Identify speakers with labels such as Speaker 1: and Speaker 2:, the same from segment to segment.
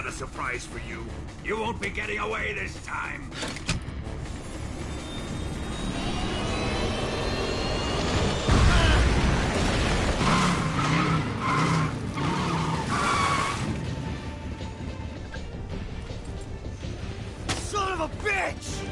Speaker 1: a surprise for you. You won't be getting away this time.
Speaker 2: Son of a bitch!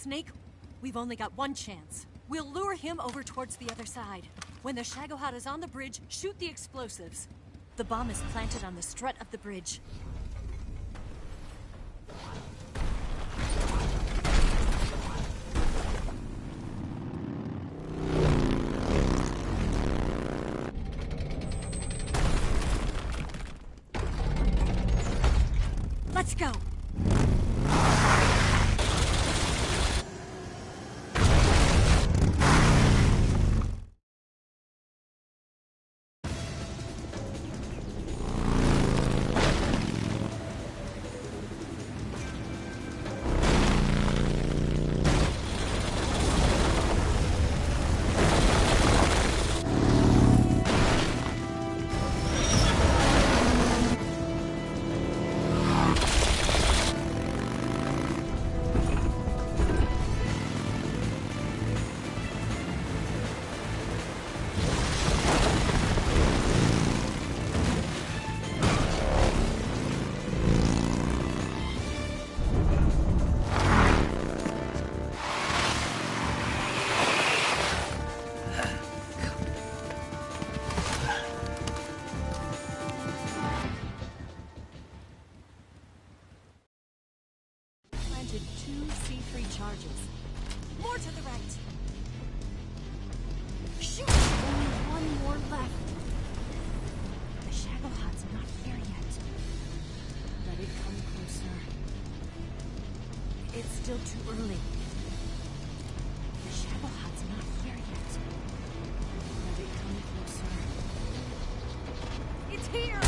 Speaker 3: Snake, we've only got one chance. We'll lure him over towards the other side. When the Shagohod is on the bridge, shoot the explosives. The bomb is planted on the strut of the bridge. Let's go! Two C3 charges. More to the right. Shoot! Only one more left. The Shagohod's not here yet. Let it come closer. It's still too early. The Shagohod's not here yet. Let it come closer. It's here!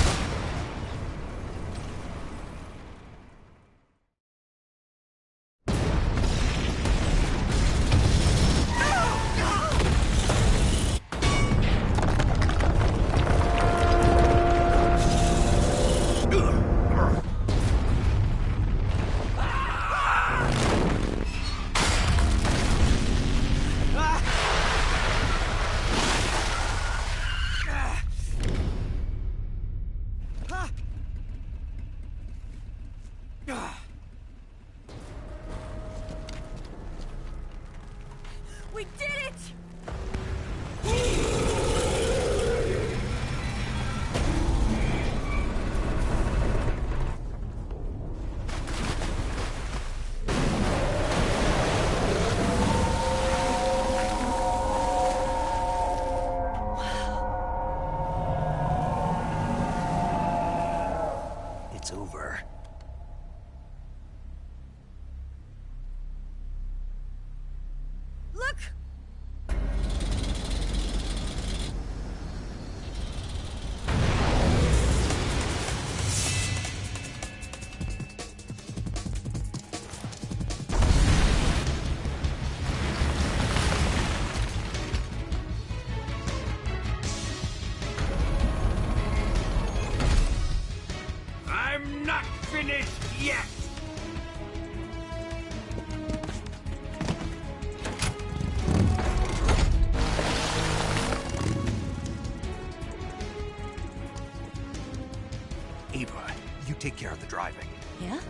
Speaker 1: take care of the driving.
Speaker 3: Yeah?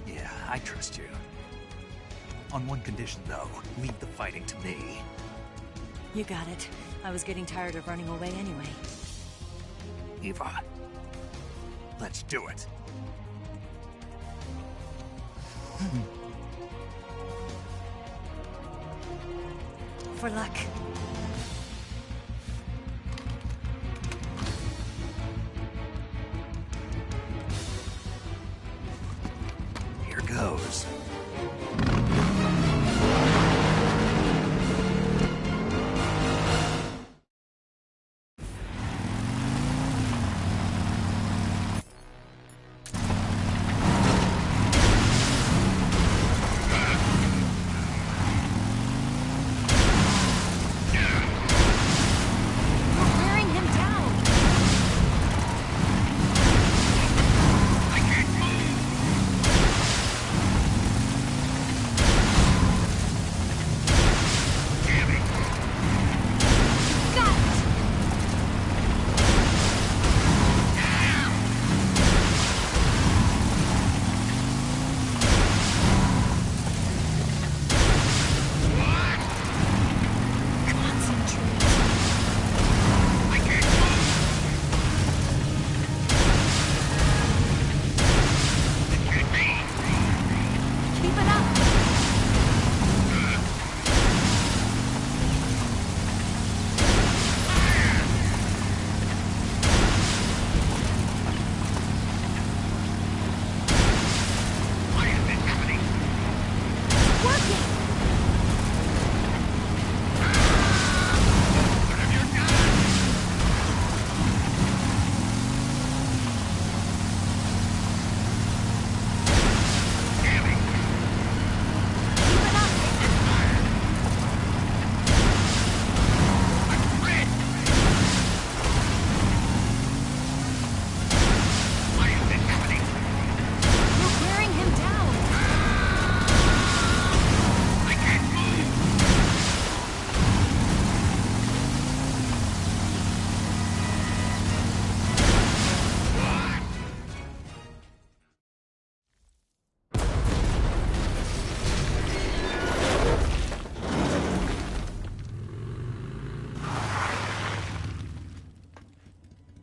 Speaker 1: Yeah, I trust you. On one condition, though. Leave the fighting to me.
Speaker 3: You got it. I was getting tired of running away anyway.
Speaker 1: Eva, let's do it.
Speaker 3: For luck.
Speaker 1: Here goes.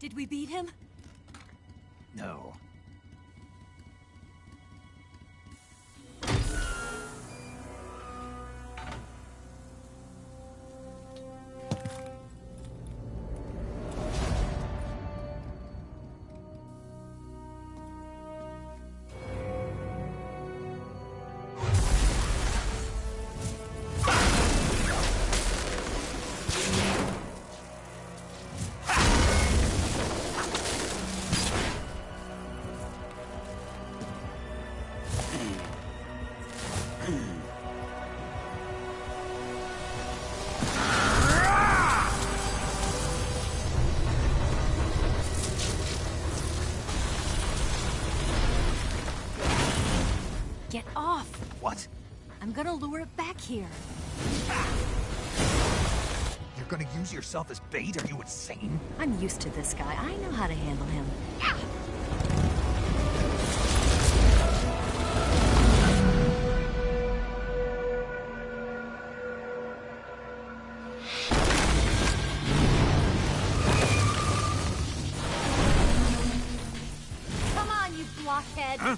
Speaker 3: Did we beat him?
Speaker 1: No.
Speaker 3: Get off!
Speaker 1: What?
Speaker 3: I'm gonna lure it back here.
Speaker 1: You're gonna use yourself as bait? Are you insane?
Speaker 3: I'm used to this guy. I know how to handle him. Come on, you blockhead!
Speaker 1: Huh?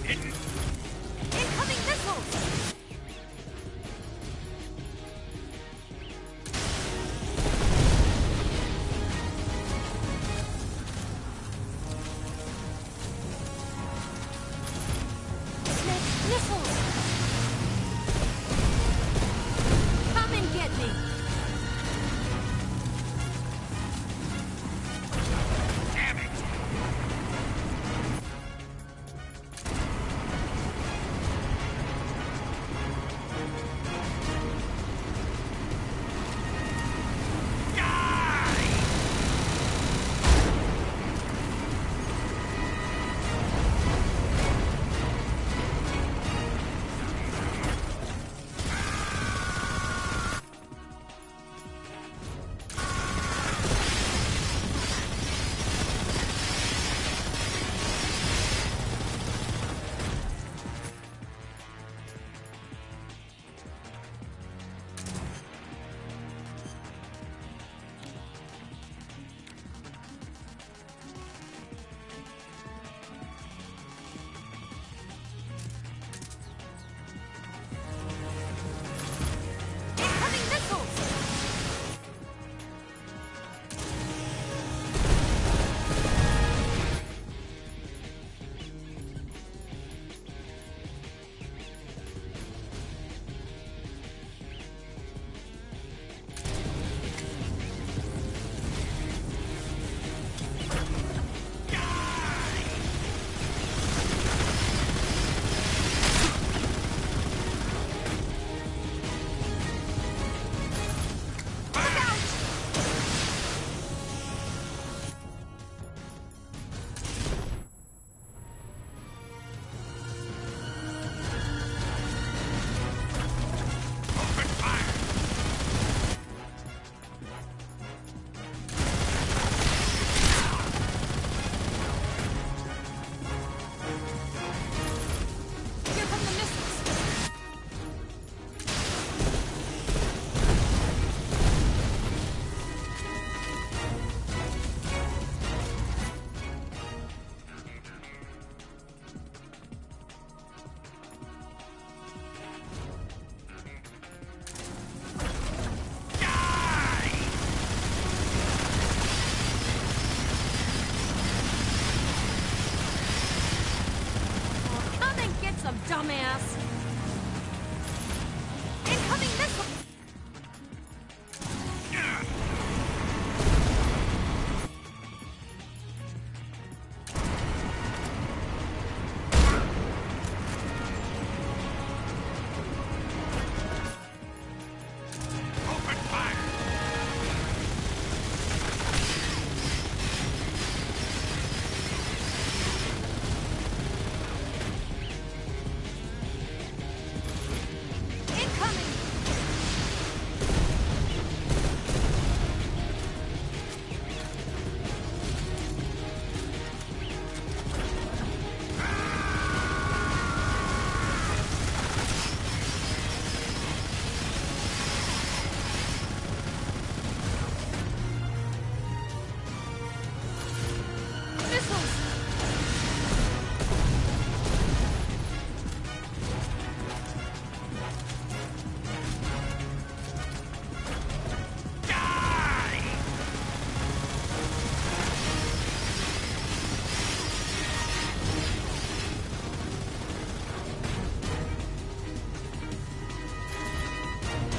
Speaker 2: hidden.
Speaker 3: Incoming missiles! Snake missiles! Come and get me!
Speaker 2: Damn it!
Speaker 3: Incoming missiles!
Speaker 2: Open fire!
Speaker 3: Here come the missiles! Oh, come and get some, dumbass! Incoming missile!
Speaker 2: Open fire!
Speaker 3: Incoming! Missiles!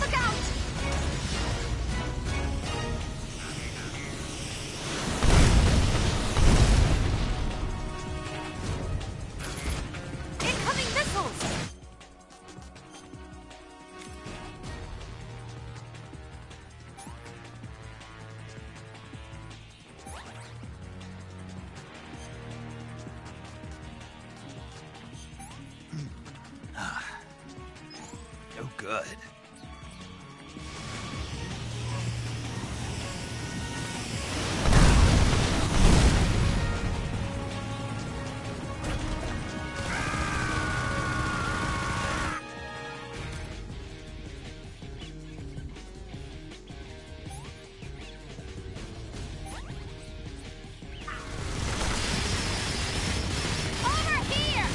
Speaker 3: Look out! Incoming missiles!
Speaker 1: No good.
Speaker 3: Over here!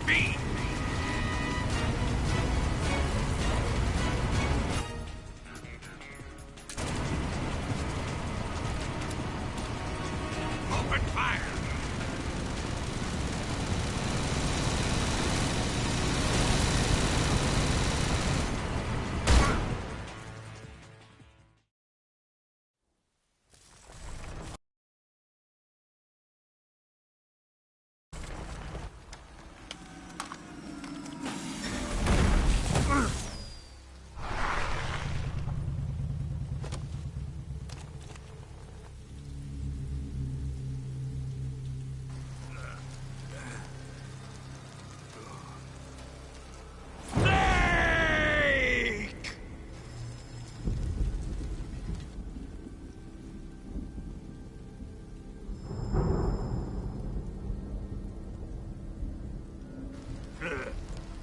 Speaker 2: B. Open fire.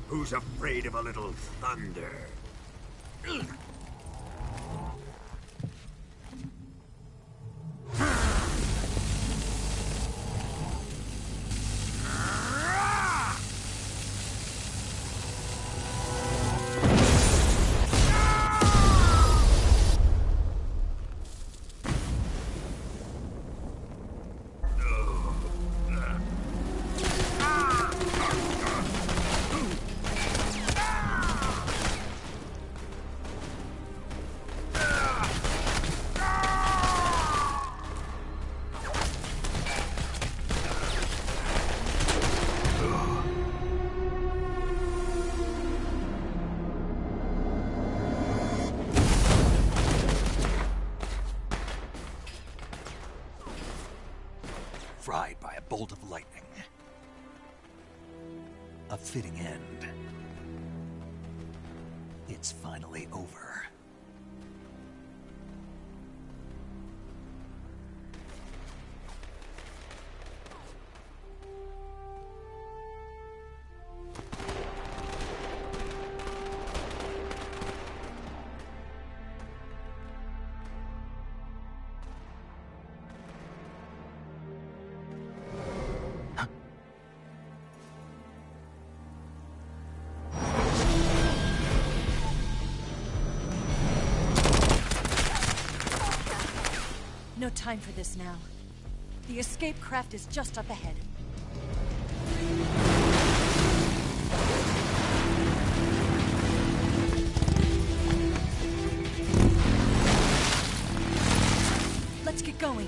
Speaker 2: Who's afraid of a little thunder?
Speaker 1: Fried by a bolt of lightning. A fitting end. It's finally over.
Speaker 3: No time for this now. The escape craft is just up ahead. Let's get going.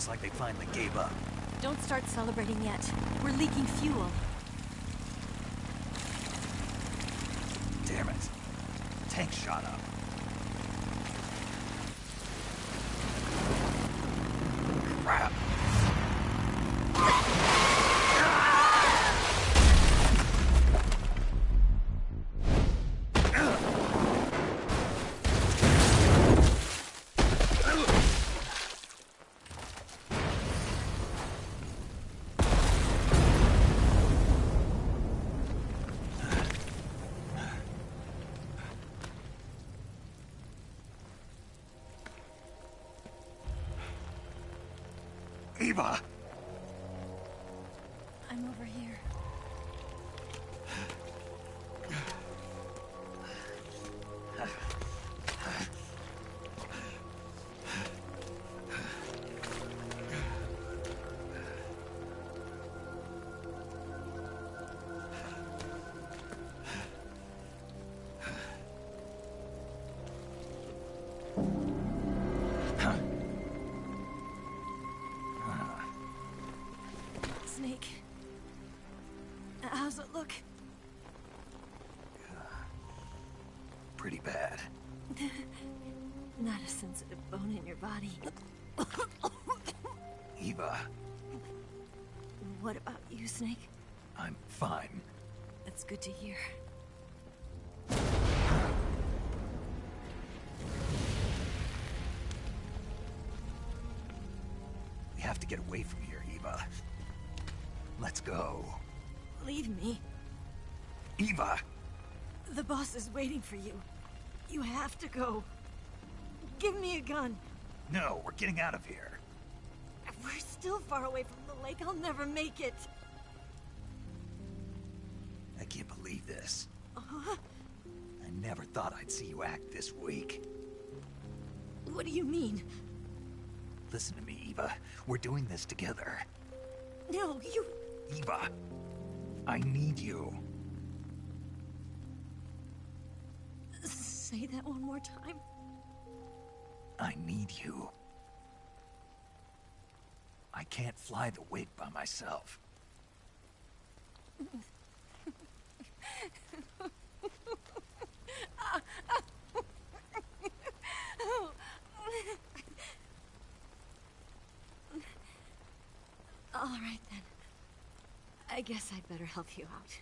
Speaker 1: Looks like they finally gave up.
Speaker 3: Don't start celebrating yet. We're leaking fuel.
Speaker 1: Damn it. Tank shot up. Crap. Eva!
Speaker 3: I'm over here. Snake. How's it look?
Speaker 1: Pretty bad.
Speaker 3: Not a sensitive bone in your body.
Speaker 1: Eva,
Speaker 3: What about you, Snake?
Speaker 1: I'm fine.
Speaker 3: That's good to hear.
Speaker 1: We have to get away from here, Eva. Let's go.
Speaker 3: Leave me.
Speaker 1: Eva!
Speaker 3: The boss is waiting for you. You have to go. Give me a gun.
Speaker 1: No, we're getting out of here.
Speaker 3: We're still far away from the lake. I'll never make it.
Speaker 1: I can't believe this. I never thought I'd see you act this weak.
Speaker 3: What do you mean?
Speaker 1: Listen to me, Eva. We're doing this together.
Speaker 3: No, you...
Speaker 1: Eva, I need you.
Speaker 3: Say that one more time.
Speaker 1: I need you. I can't fly the wig by myself.
Speaker 3: All right, then. I guess I'd better help you out.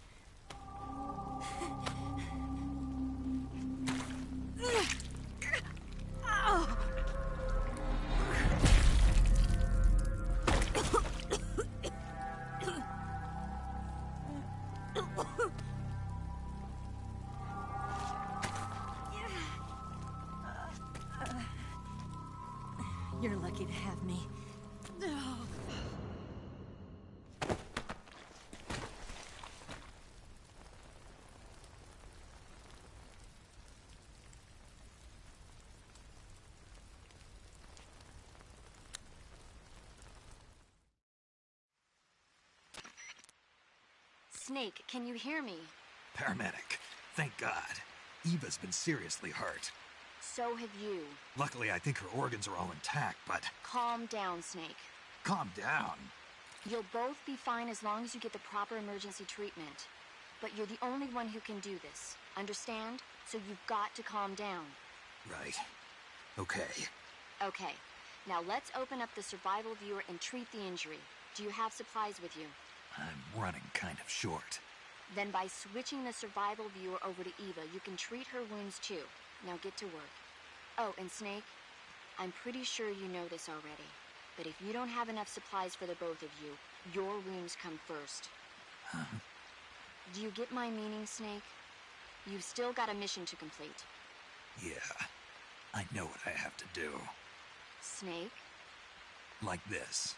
Speaker 3: You're lucky to have me.
Speaker 4: Snake, can you hear me?
Speaker 1: Paramedic. Thank God. Eva's been seriously hurt.
Speaker 4: So have you.
Speaker 1: Luckily, I think her organs are all intact, but...
Speaker 4: Calm down, Snake.
Speaker 1: Calm down.
Speaker 4: You'll both be fine as long as you get the proper emergency treatment. But you're the only one who can do this. Understand? So you've got to calm down.
Speaker 1: Right. Okay.
Speaker 4: Okay. Now let's open up the survival viewer and treat the injury. Do you have supplies with you?
Speaker 1: I'm running kind of short.
Speaker 4: Then by switching the survival viewer over to Eva, you can treat her wounds too. Now get to work. Oh, and Snake, I'm pretty sure you know this already, but if you don't have enough supplies for the both of you, your wounds come first.
Speaker 1: Huh?
Speaker 4: Do you get my meaning, Snake? You've still got a mission to complete.
Speaker 1: Yeah. I know what I have to do.
Speaker 4: Snake?
Speaker 1: Like this.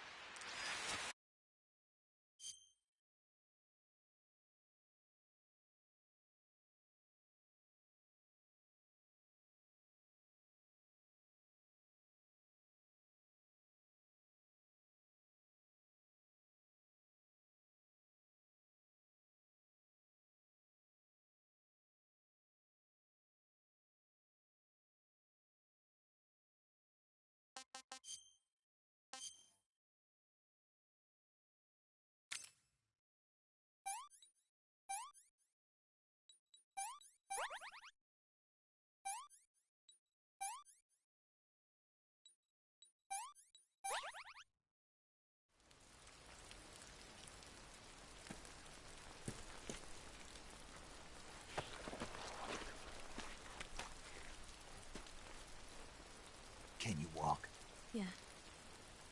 Speaker 3: Yeah,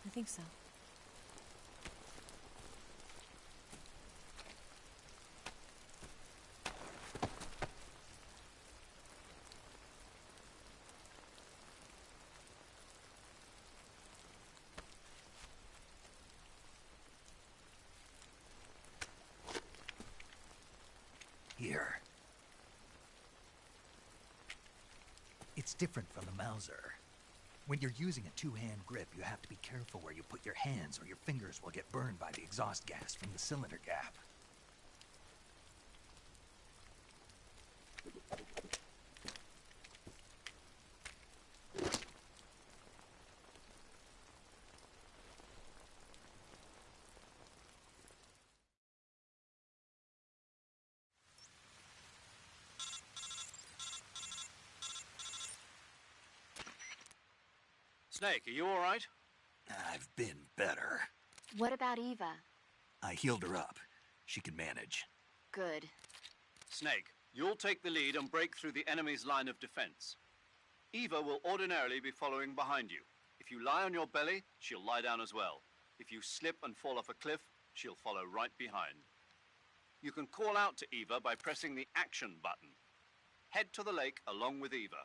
Speaker 3: I think so.
Speaker 1: Here. It's different from the Mauser. When you're using a two-hand grip, you have to be careful where you put your hands or your fingers will get burned by the exhaust gas from the cylinder gap.
Speaker 5: Snake, are you all right?
Speaker 1: I've been better.
Speaker 4: What about Eva?
Speaker 1: I healed her up. She can manage.
Speaker 4: Good.
Speaker 5: Snake, you'll take the lead and break through the enemy's line of defense. Eva will ordinarily be following behind you. If you lie on your belly, she'll lie down as well. If you slip and fall off a cliff, she'll follow right behind. You can call out to Eva by pressing the action button. Head to the lake along with Eva.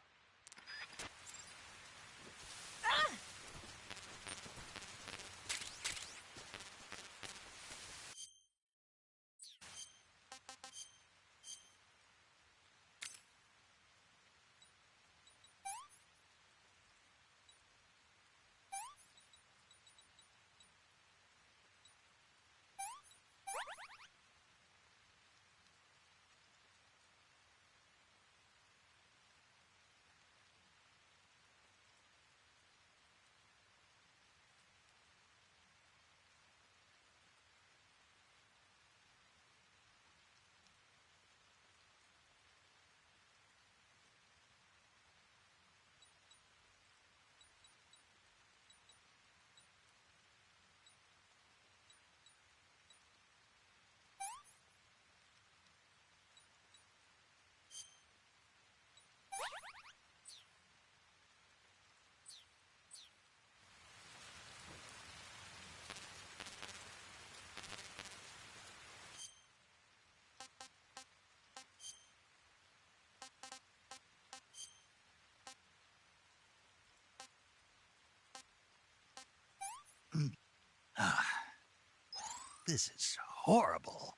Speaker 1: This is horrible.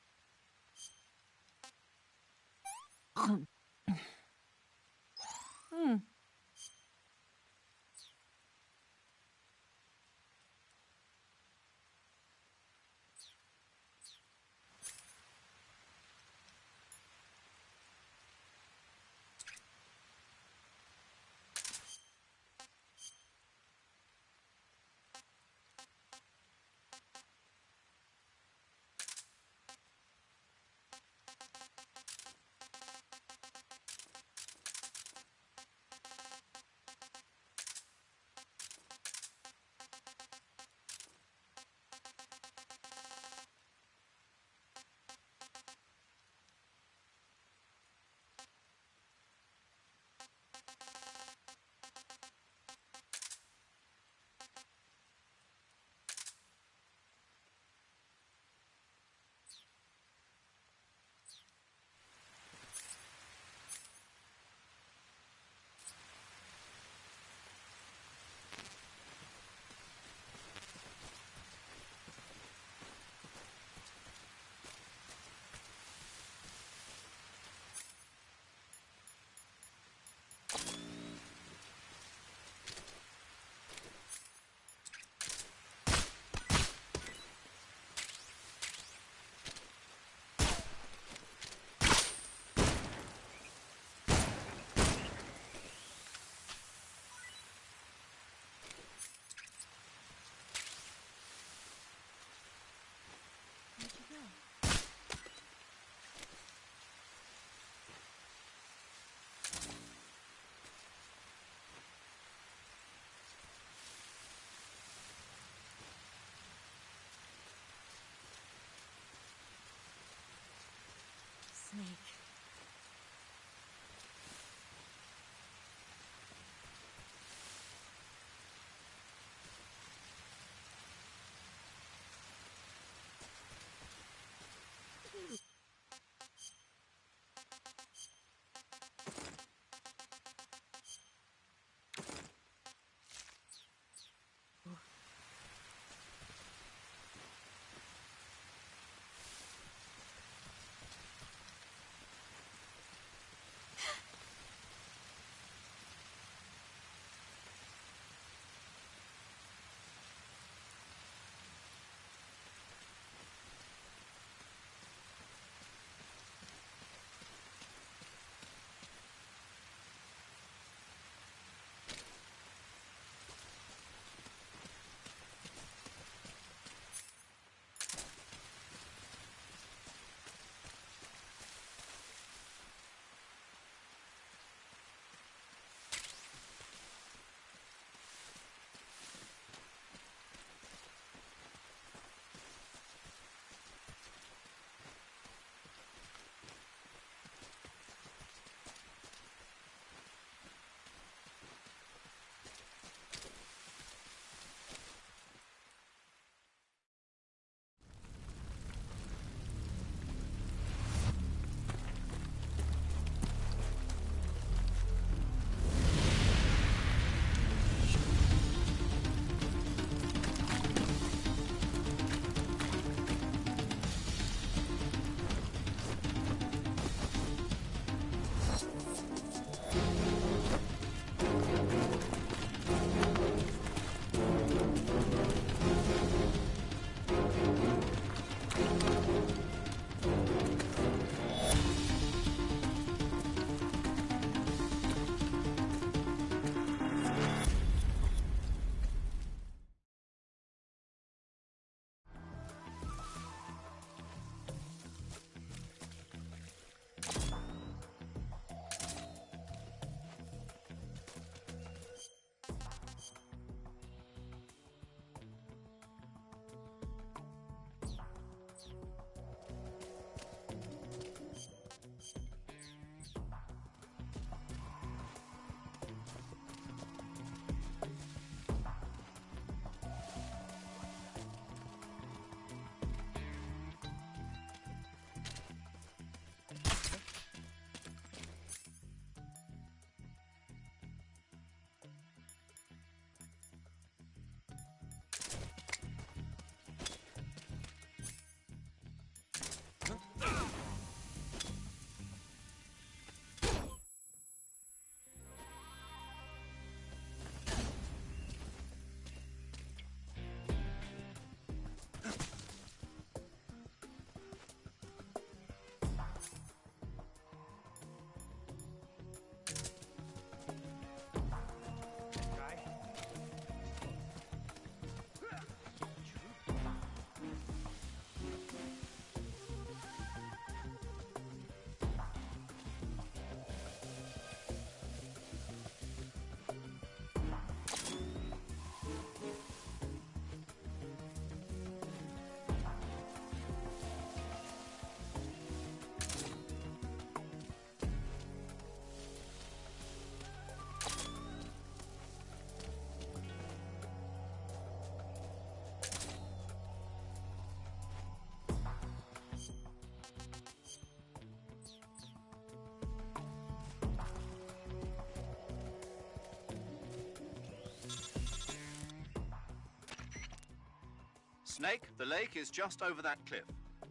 Speaker 5: Snake, the lake is just over that cliff.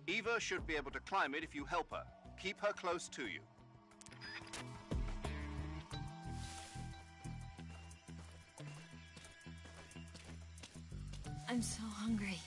Speaker 5: Eva should be able to climb it if you help her. Keep her close to you.
Speaker 3: I'm so hungry.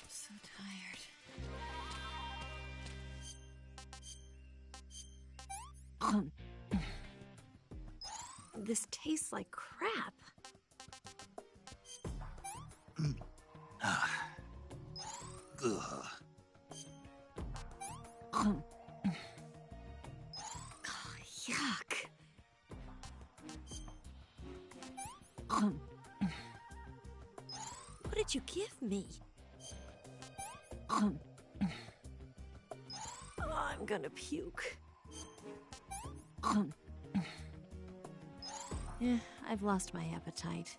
Speaker 3: So tired. This tastes like crap.
Speaker 1: Ugh.
Speaker 3: Oh, yuck. What did you give me? Oh, I'm gonna puke. Yeah, I've lost my appetite.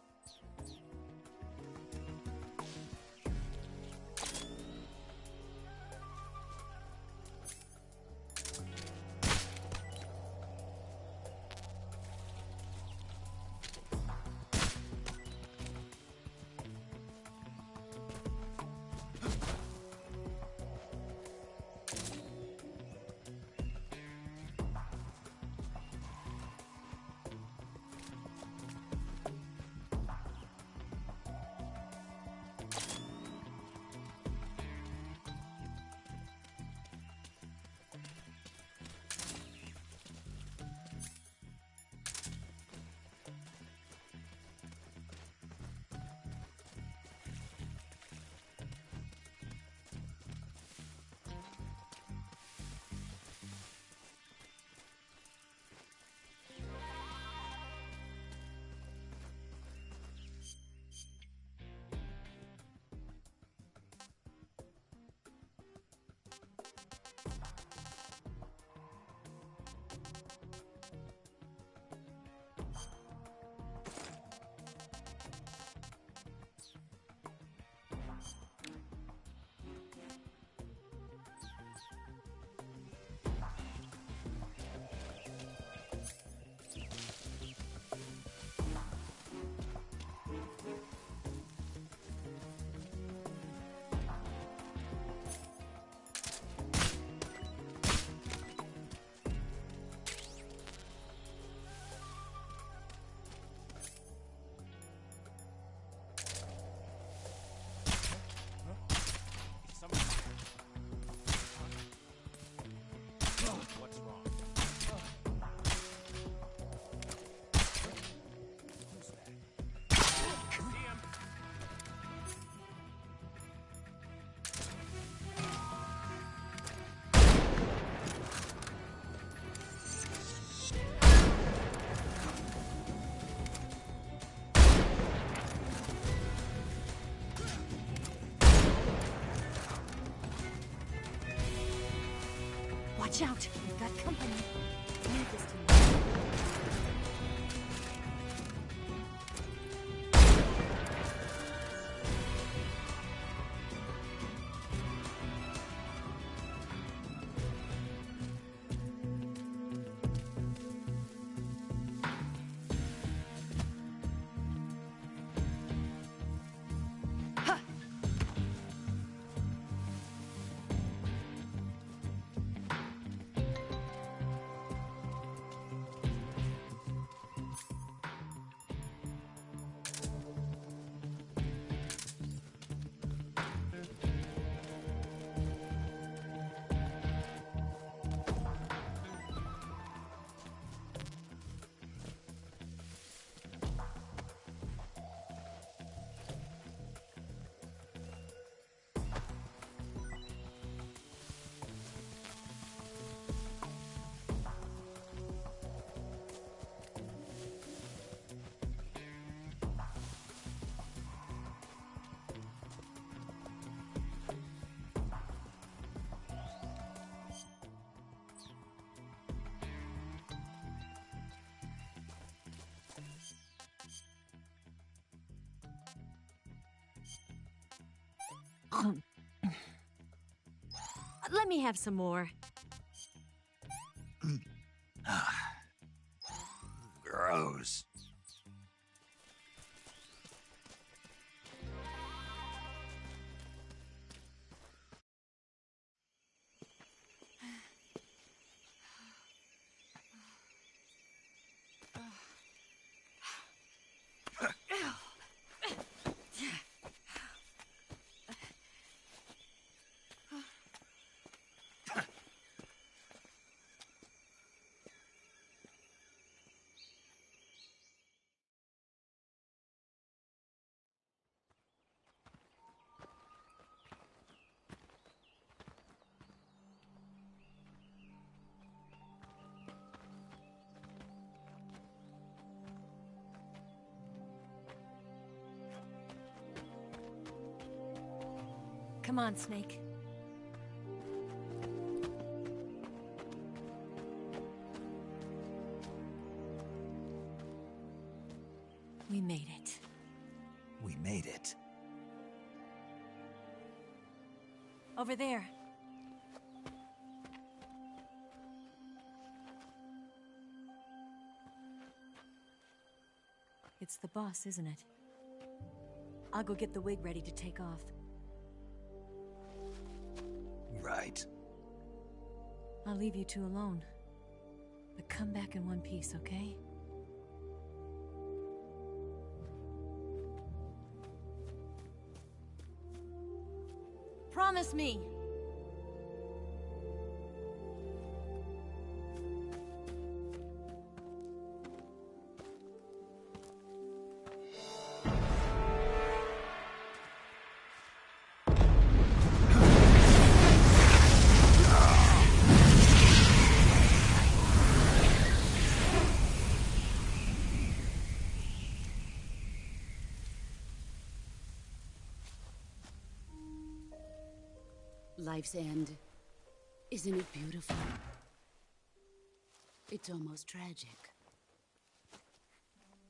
Speaker 3: Watch out! We've got company. Leave this to me. Let me have some more.
Speaker 1: Gross.
Speaker 3: Come on, Snake. We made it.
Speaker 1: We made it.
Speaker 3: Over there. It's the boss, isn't it? I'll go get the wig ready to take off.
Speaker 1: Right.
Speaker 3: I'll leave you two alone. But come back in one piece, okay? Promise me!
Speaker 6: Life's end. Isn't it beautiful? It's almost tragic.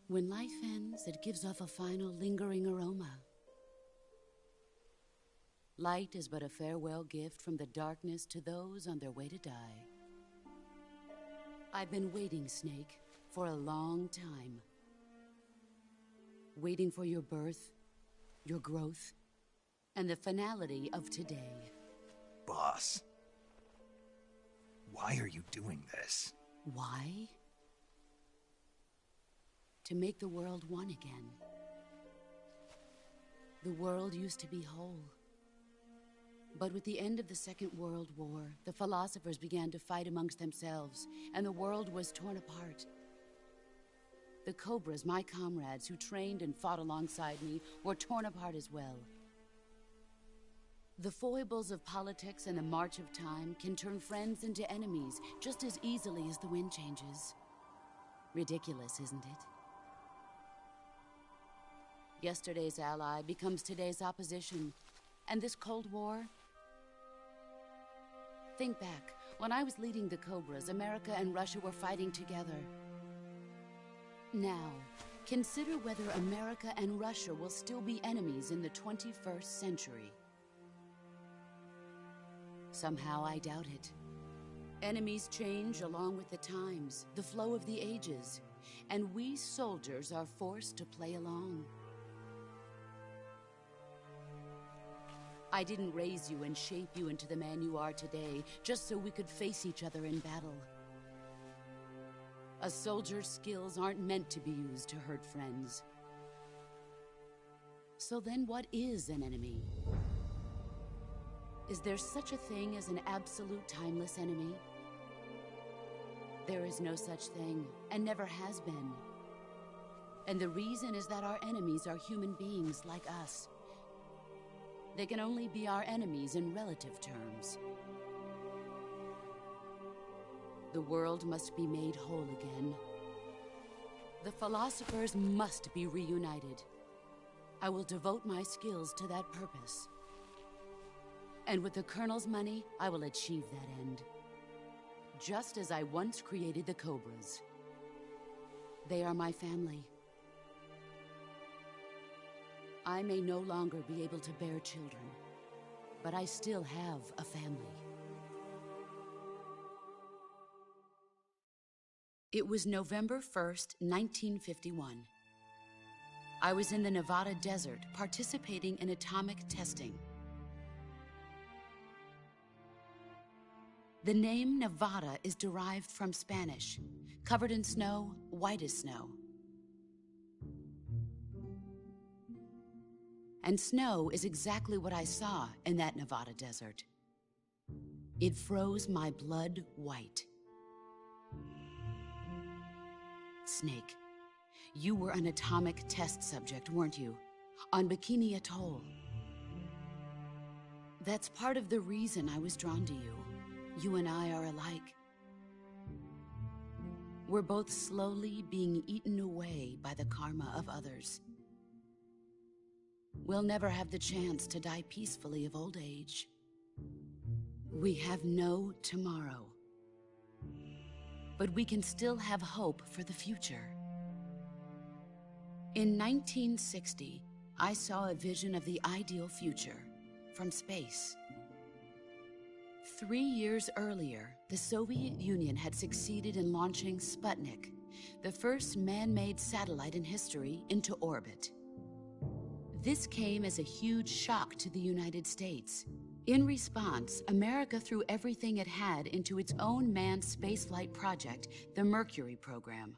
Speaker 6: When life ends, it gives off a final lingering aroma. Light is but a farewell gift from the darkness to those on their way to die. I've been waiting, Snake, for a long time. Waiting for your birth, your growth, and the finality of today.
Speaker 1: Boss. Why are you doing this?
Speaker 6: Why? To make the world one again. The world used to be whole. But with the end of the Second World War, the philosophers began to fight amongst themselves, and the world was torn apart. The Cobras, my comrades who trained and fought alongside me, were torn apart as well. The foibles of politics and the march of time can turn friends into enemies just as easily as the wind changes. Ridiculous, isn't it? Yesterday's ally becomes today's opposition. And this Cold War? Think back. When I was leading the Cobras, America and Russia were fighting together. Now, consider whether America and Russia will still be enemies in the 21st century. Somehow I doubt it. Enemies change along with the times, the flow of the ages, and we soldiers are forced to play along. I didn't raise you and shape you into the man you are today just so we could face each other in battle. A soldier's skills aren't meant to be used to hurt friends. So then what is an enemy? Is there such a thing as an absolute timeless enemy? There is no such thing, and never has been. And the reason is that our enemies are human beings like us. They can only be our enemies in relative terms. The world must be made whole again. The philosophers must be reunited. I will devote my skills to that purpose. And with the Colonel's money, I will achieve that end. Just as I once created the Cobras. They are my family. I may no longer be able to bear children, but I still have a family. It was November 1st, 1951. I was in the Nevada desert participating in atomic testing. The name Nevada is derived from Spanish, covered in snow, white as snow. And snow is exactly what I saw in that Nevada desert. It froze my blood white. Snake, you were an atomic test subject, weren't you? On Bikini Atoll. That's part of the reason I was drawn to you. You and I are alike. We're both slowly being eaten away by the karma of others. We'll never have the chance to die peacefully of old age. We have no tomorrow. But we can still have hope for the future. In 1960, I saw a vision of the ideal future from space. 3 years earlier, the Soviet Union had succeeded in launching Sputnik, the first man-made satellite in history, into orbit. This came as a huge shock to the United States. In response, America threw everything it had into its own manned spaceflight project, the Mercury program.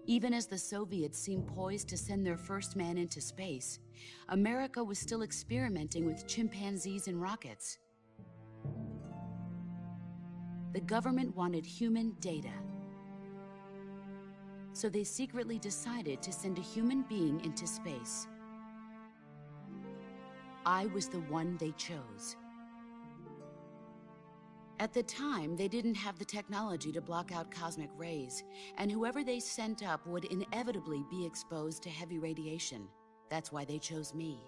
Speaker 6: Even as the Soviets seemed poised to send their first man into space, America was still experimenting with chimpanzees and rockets. The government wanted human data. So they secretly decided to send a human being into space. I was the one they chose. At the time, they didn't have the technology to block out cosmic rays, and whoever they sent up would inevitably be exposed to heavy radiation. That's why they chose me.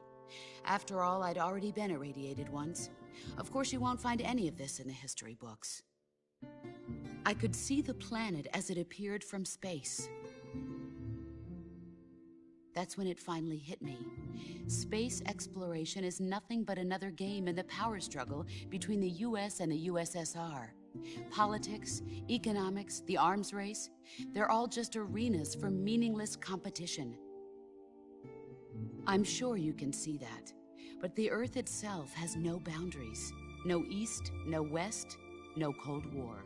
Speaker 6: After all, I'd already been irradiated once. Of course, you won't find any of this in the history books. I could see the planet as it appeared from space. That's when it finally hit me. Space exploration is nothing but another game in the power struggle between the US and the USSR. Politics, economics, the arms race, they're all just arenas for meaningless competition. I'm sure you can see that, but the Earth itself has no boundaries. No East, no West, no Cold War.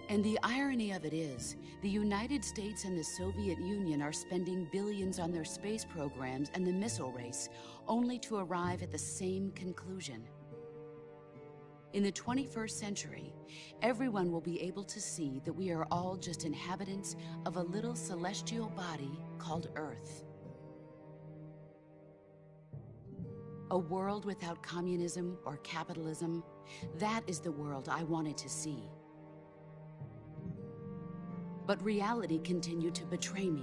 Speaker 6: And the irony of it is, the United States and the Soviet Union are spending billions on their space programs and the missile race, only to arrive at the same conclusion. In the 21st century, everyone will be able to see that we are all just inhabitants of a little celestial body called Earth. A world without communism or capitalism, that is the world I wanted to see. But reality continued to betray me.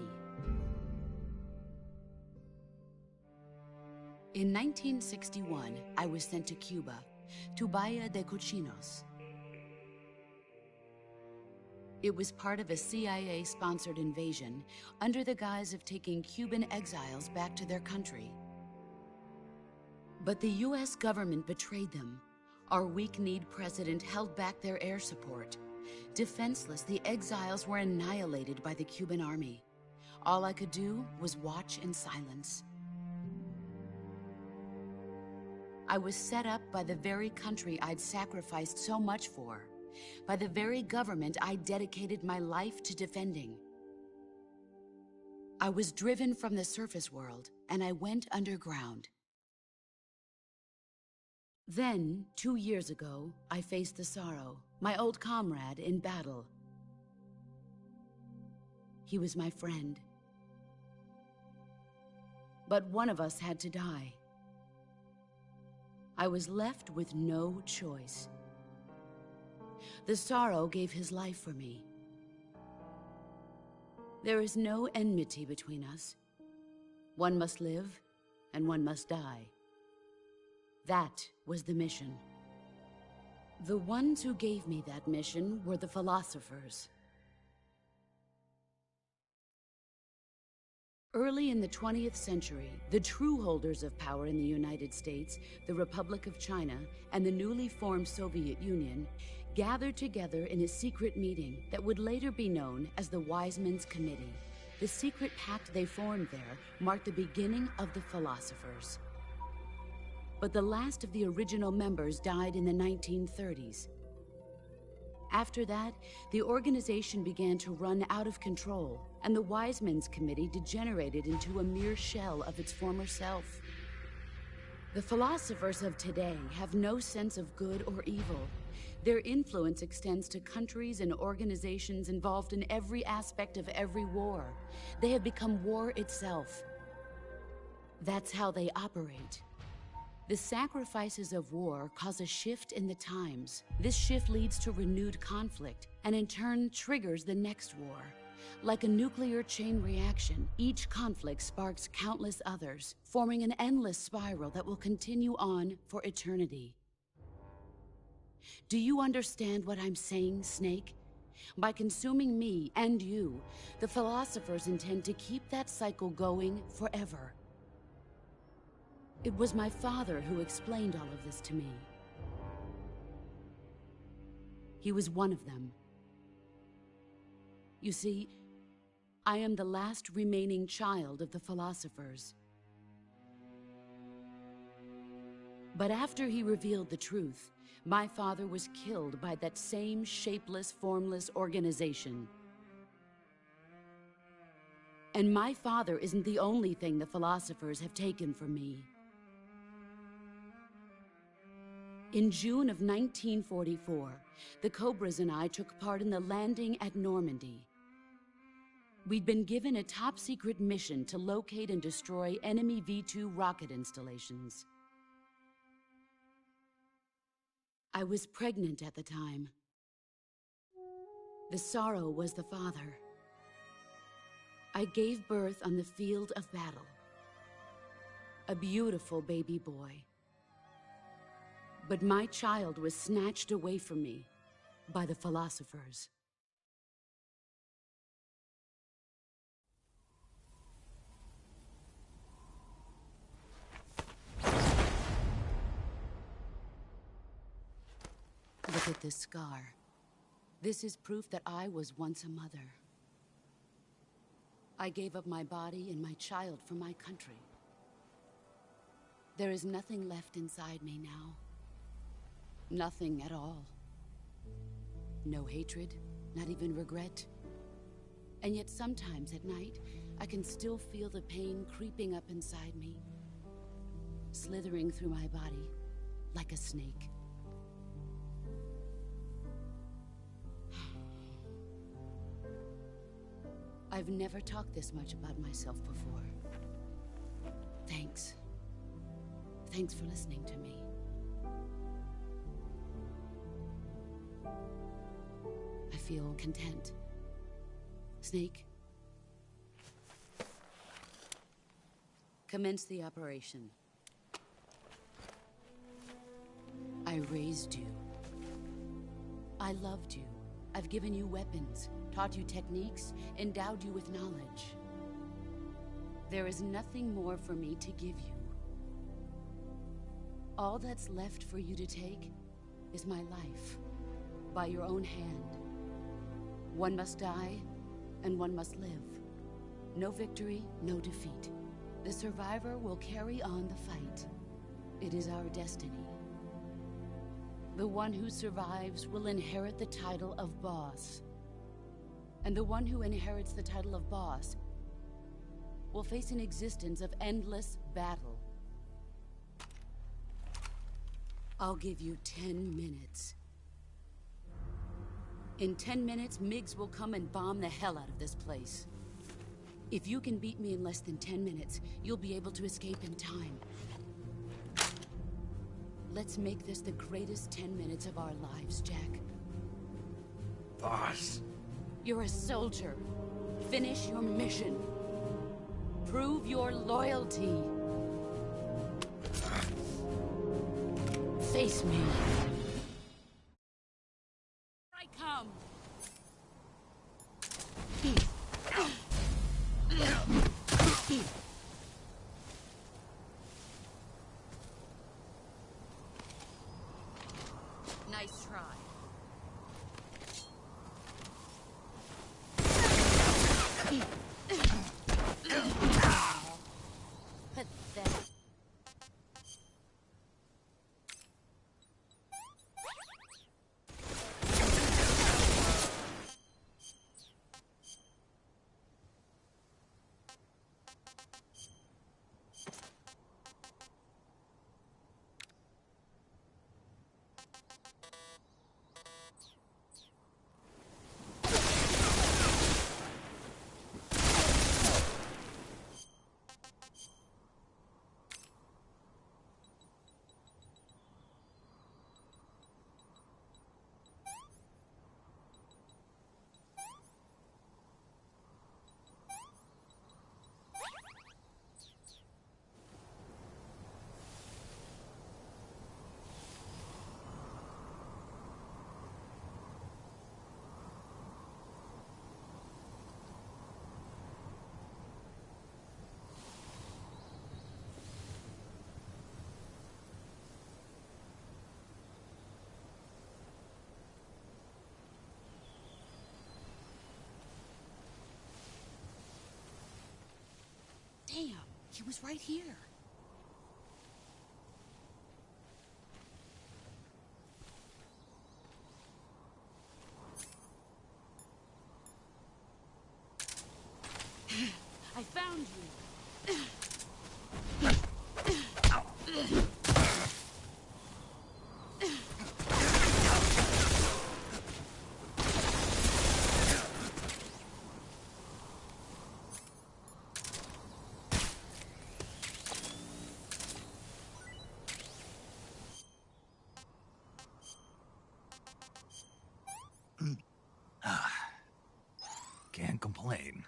Speaker 6: In 1961, I was sent to Cuba, to Bahia de Cochinos. It was part of a CIA-sponsored invasion under the guise of taking Cuban exiles back to their country. But the US government betrayed them. Our weak-kneed president held back their air support. Defenseless, the exiles were annihilated by the Cuban army. All I could do was watch in silence. I was set up by the very country I'd sacrificed so much for, by the very government I dedicated my life to defending. I was driven from the surface world, and I went underground. Then, 2 years ago, I faced the sorrow, my old comrade in battle. He was my friend. But one of us had to die. I was left with no choice. The sorrow gave his life for me. There is no enmity between us. One must live, and one must die. That was the mission. The ones who gave me that mission were the philosophers. Early in the 20th century, the true holders of power in the United States, the Republic of China, and the newly formed Soviet Union gathered together in a secret meeting that would later be known as the Wise Men's Committee. The secret pact they formed there marked the beginning of the Philosophers. But the last of the original members died in the 1930s. After that, the organization began to run out of control, and the Wise Men's Committee degenerated into a mere shell of its former self. The philosophers of today have no sense of good or evil. Their influence extends to countries and organizations involved in every aspect of every war. They have become war itself. That's how they operate. The sacrifices of war cause a shift in the times. This shift leads to renewed conflict, and in turn triggers the next war. Like a nuclear chain reaction, each conflict sparks countless others, forming an endless spiral that will continue on for eternity. Do you understand what I'm saying, Snake? By consuming me and you, the philosophers intend to keep that cycle going forever. It was my father who explained all of this to me. He was one of them. You see, I am the last remaining child of the philosophers. But after he revealed the truth, my father was killed by that same shapeless, formless organization. And my father isn't the only thing the philosophers have taken from me. In June of 1944, the Cobras and I took part in the landing at Normandy. We'd been given a top-secret mission to locate and destroy enemy V-2 rocket installations. I was pregnant at the time. The sorrow was the father. I gave birth on the field of battle. A beautiful baby boy. But my child was snatched away from me by the philosophers. Look at this scar. This is proof that I was once a mother. I gave up my body and my child for my country. There is nothing left inside me now. Nothing at all. No hatred, not even regret. And yet sometimes at night, I can still feel the pain creeping up inside me, slithering through my body like a snake. I've never talked this much about myself before. Thanks. Thanks for listening to me. I feel content. Snake? Commence the operation. I raised you. I loved you. I've given you weapons, taught you techniques, endowed you with knowledge. There is nothing more for me to give you. All that's left for you to take is my life, by your own hand. One must die, and one must live. No victory, no defeat. The survivor will carry on the fight. It is our destiny. The one who survives will inherit the title of boss. And the one who inherits the title of boss will face an existence of endless battle. I'll give you 10 minutes. In 10 minutes, MiGs will come and bomb the hell out of this place. If you can beat me in less than 10 minutes, you'll be able to escape in time. Let's make this the greatest 10 minutes of our lives, Jack.
Speaker 2: Boss.
Speaker 6: You're a soldier. Finish your mission. Prove your loyalty. Face me. Here I come. Nice try. Damn, he was right here. I found you.
Speaker 1: Can't complain.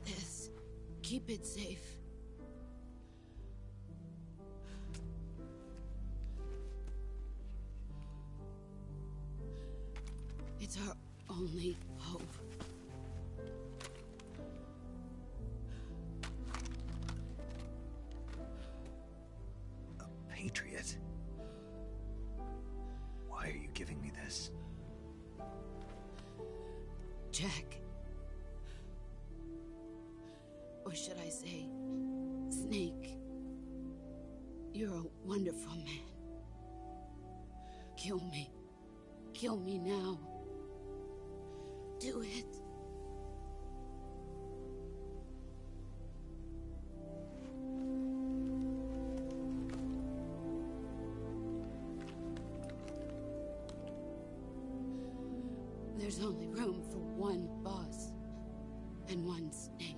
Speaker 6: this. Keep it safe. It's our only hope.
Speaker 1: A patriot? Why are you giving me this?
Speaker 6: Jack. Or should I say, Snake. You're a wonderful man. Kill me. Kill me now. Do it. There's only room for one boss and one Snake.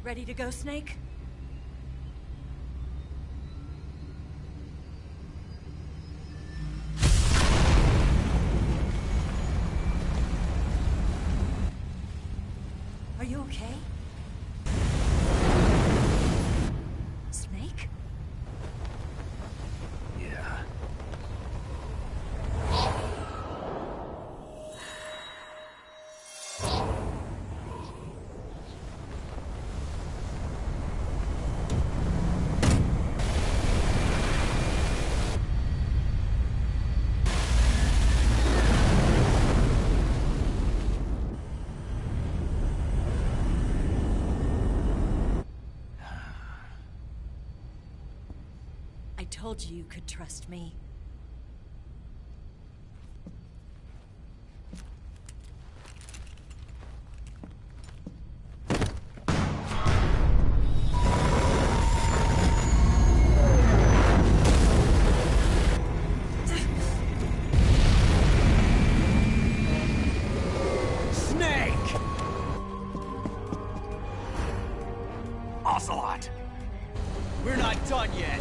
Speaker 3: Ready to go, Snake? Are you okay? Snake?
Speaker 1: Yeah.
Speaker 3: I told you you could trust me.
Speaker 1: Snake! Ocelot! We're not done yet!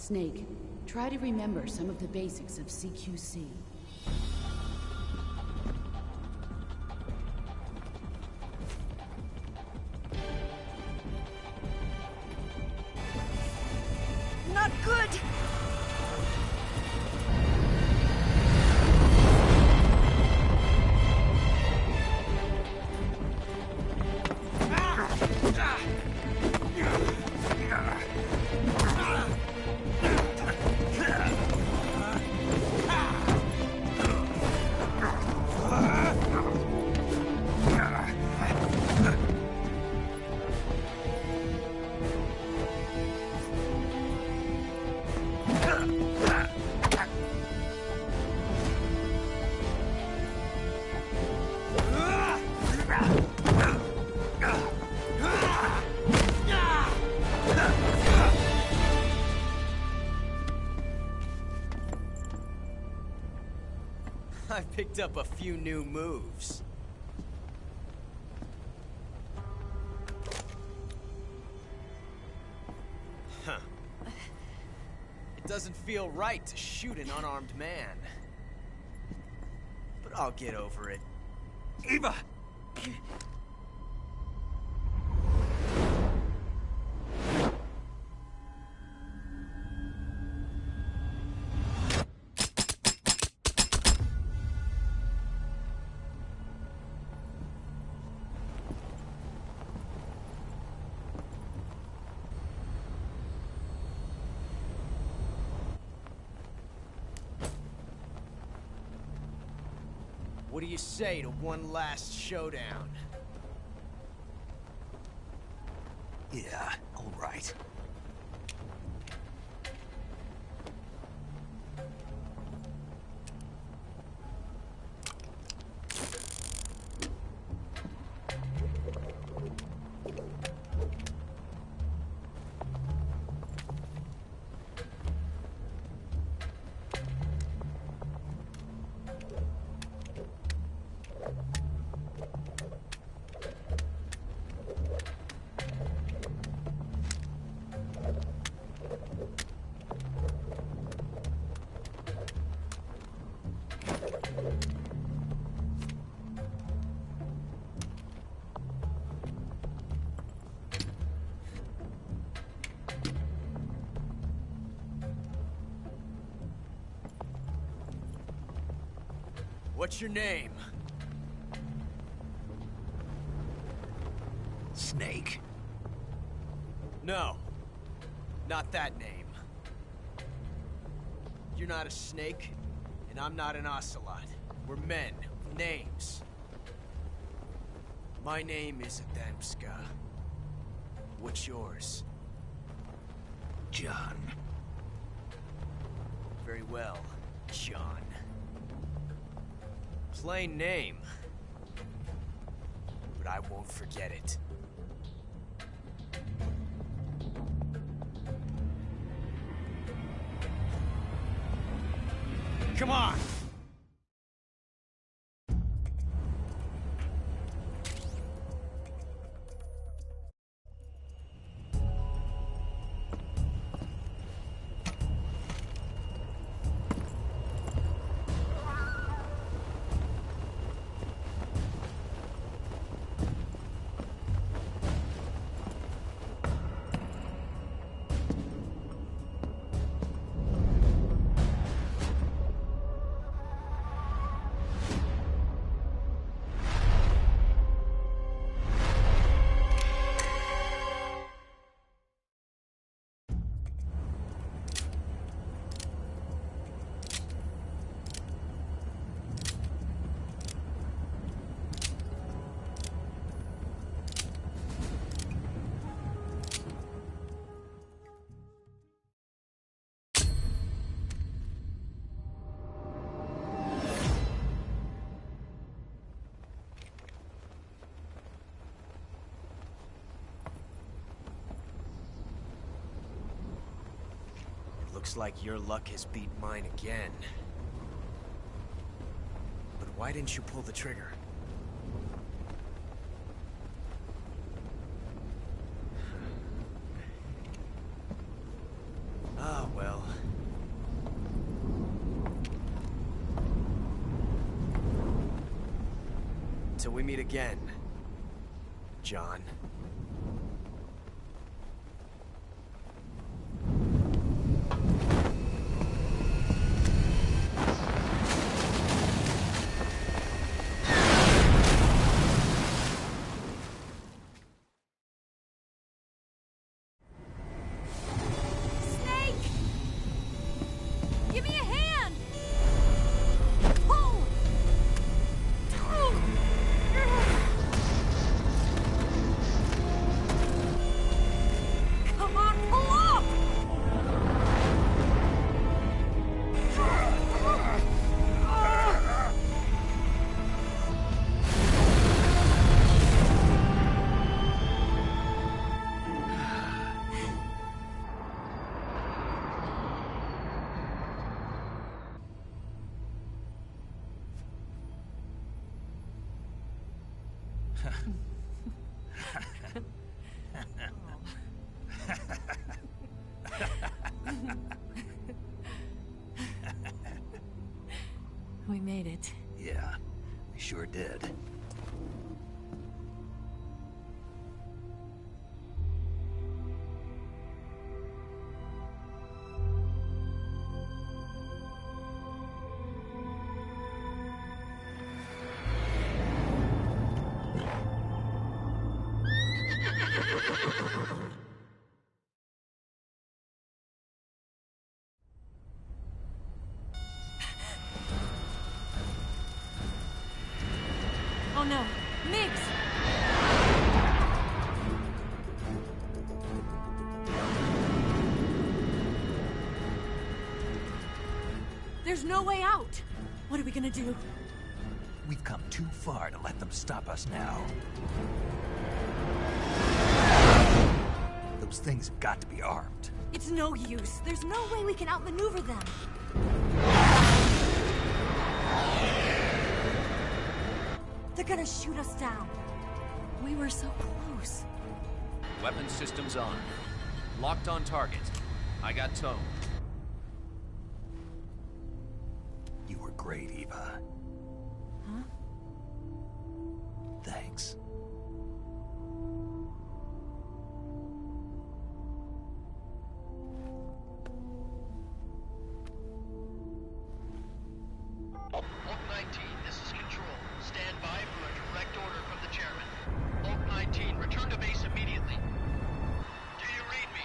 Speaker 6: Snake, try to remember some of the basics of CQC.
Speaker 3: Not good!
Speaker 7: I picked up a few new moves. Huh. It doesn't feel right to shoot an unarmed man. But I'll get over it.
Speaker 1: Eva!
Speaker 7: What do you say to one last showdown?
Speaker 1: Yeah, all right.
Speaker 7: What's your name?
Speaker 1: Snake.
Speaker 7: No. Not that name. You're not a snake, and I'm not an ocelot. We're men with names. My name is Adamska. What's yours?
Speaker 1: John.
Speaker 7: Very well, John. Plain name. But I won't forget it. Come on! Looks like your luck has beat mine again. But why didn't you pull the trigger? Ah, well. Until we meet again, John.
Speaker 3: Snake! Give me a hand! Pull! Come on, pull up! We made it.
Speaker 1: Yeah, we sure did.
Speaker 3: Oh no, Mix! There's no way out! What are we gonna do?
Speaker 1: We've come too far to let them stop us now. Those things have got to be armed.
Speaker 3: It's no use. There's no way we can outmaneuver them. They're gonna shoot us down. We were so close.
Speaker 8: Weapon systems on. Locked on target. I got tone.
Speaker 1: You were great, Eva.
Speaker 3: Huh?
Speaker 1: Thanks.
Speaker 9: Oak 19, this is Control. Stand by for a direct order from the chairman. Oak 19, return to base immediately. Do you read me?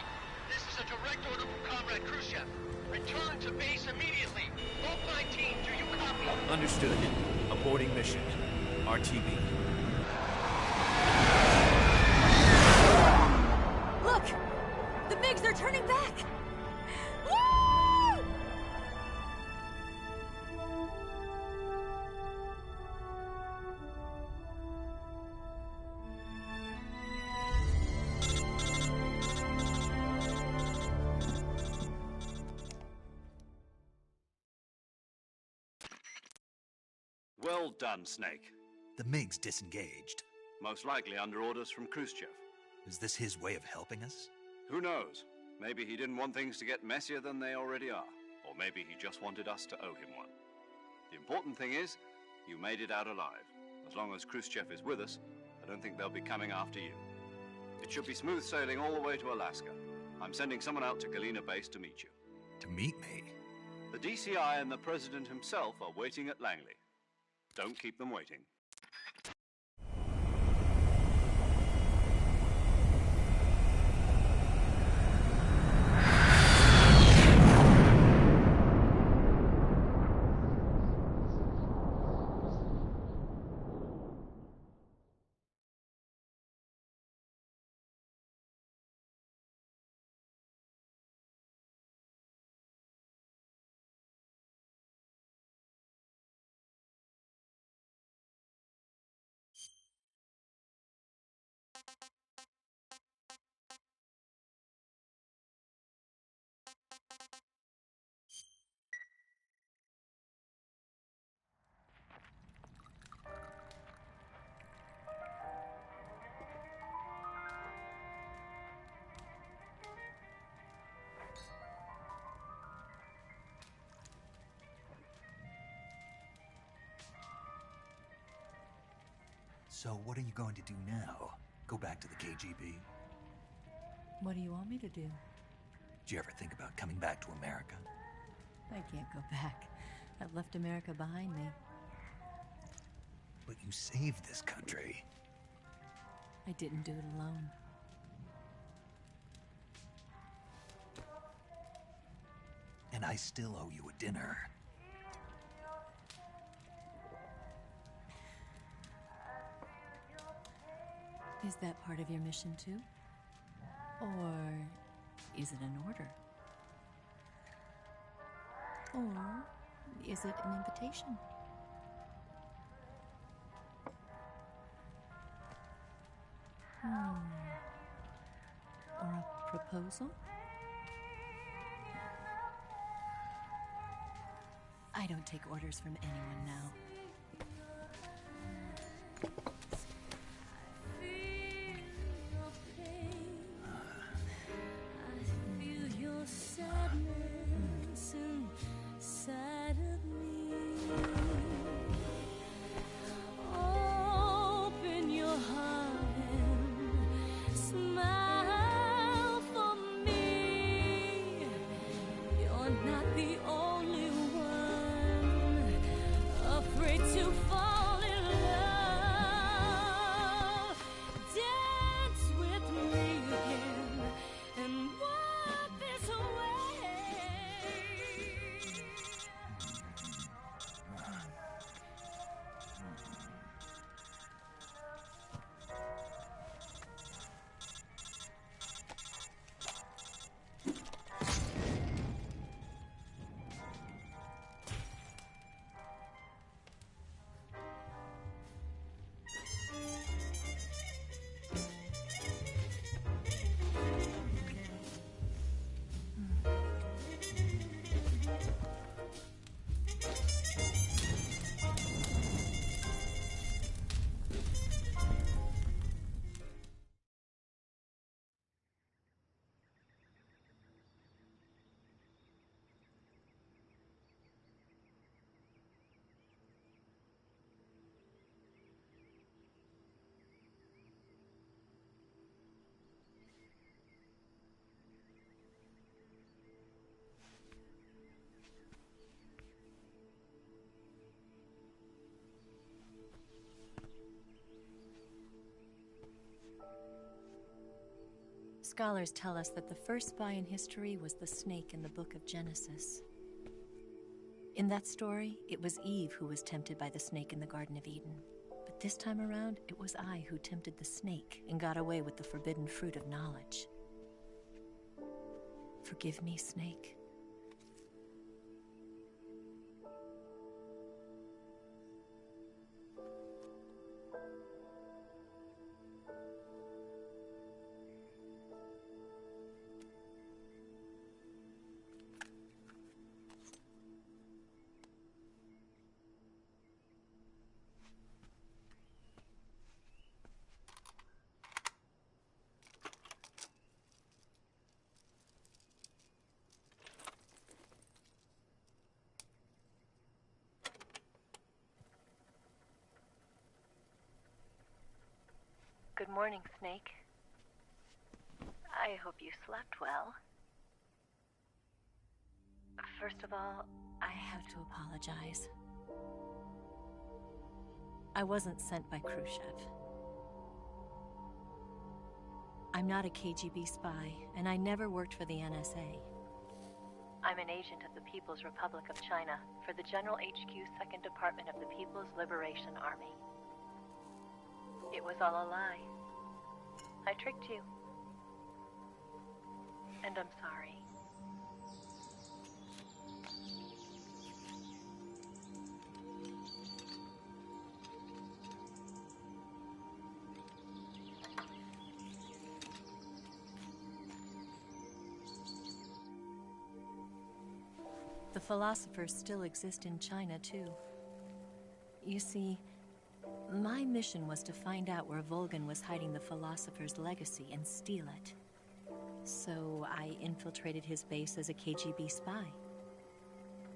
Speaker 9: This is a direct order from Comrade Khrushchev. Return to base immediately. Oak 19, do you copy?
Speaker 8: Understood. Aborting mission. RTB.
Speaker 3: Look! The MiGs are turning back! Woo!
Speaker 5: Well done, Snake.
Speaker 1: The MiGs disengaged.
Speaker 5: Most likely under orders from Khrushchev.
Speaker 1: Is this his way of helping us?
Speaker 5: Who knows? Maybe he didn't want things to get messier than they already are. Or maybe he just wanted us to owe him one. The important thing is, you made it out alive. As long as Khrushchev is with us, I don't think they'll be coming after you. It should be smooth sailing all the way to Alaska. I'm sending someone out to Galena Base to meet you.
Speaker 1: To meet me?
Speaker 5: The DCI and the President himself are waiting at Langley. Don't keep them waiting.
Speaker 1: So what are you going to do now? Go back to the KGB?
Speaker 3: What do you want me to do?
Speaker 1: Did you ever think about coming back to America?
Speaker 3: I can't go back. I've left America behind me.
Speaker 1: But you saved this country.
Speaker 3: I didn't do it alone.
Speaker 1: And I still owe you a dinner.
Speaker 3: Is that part of your mission too? Or is it an order? Or is it an invitation? Or a proposal? I don't take orders from anyone now. Scholars tell us that the first spy in history was the snake in the book of Genesis. In that story, it was Eve who was tempted by the snake in the Garden of Eden. But this time around, it was I who tempted the snake and got away with the forbidden fruit of knowledge. Forgive me, Snake.
Speaker 10: Good morning, Snake. I hope you slept well. First of all,
Speaker 3: I have to apologize. I wasn't sent by Khrushchev. I'm not a KGB spy, and I never worked for the NSA.
Speaker 10: I'm an agent of the People's Republic of China for the General HQ 2nd Department of the People's Liberation Army. It was all a lie. I tricked you. And I'm sorry.
Speaker 3: The philosophers still exist in China, too. You see, my mission was to find out where Volgan was hiding the philosopher's legacy and steal it. So I infiltrated his base as a KGB spy.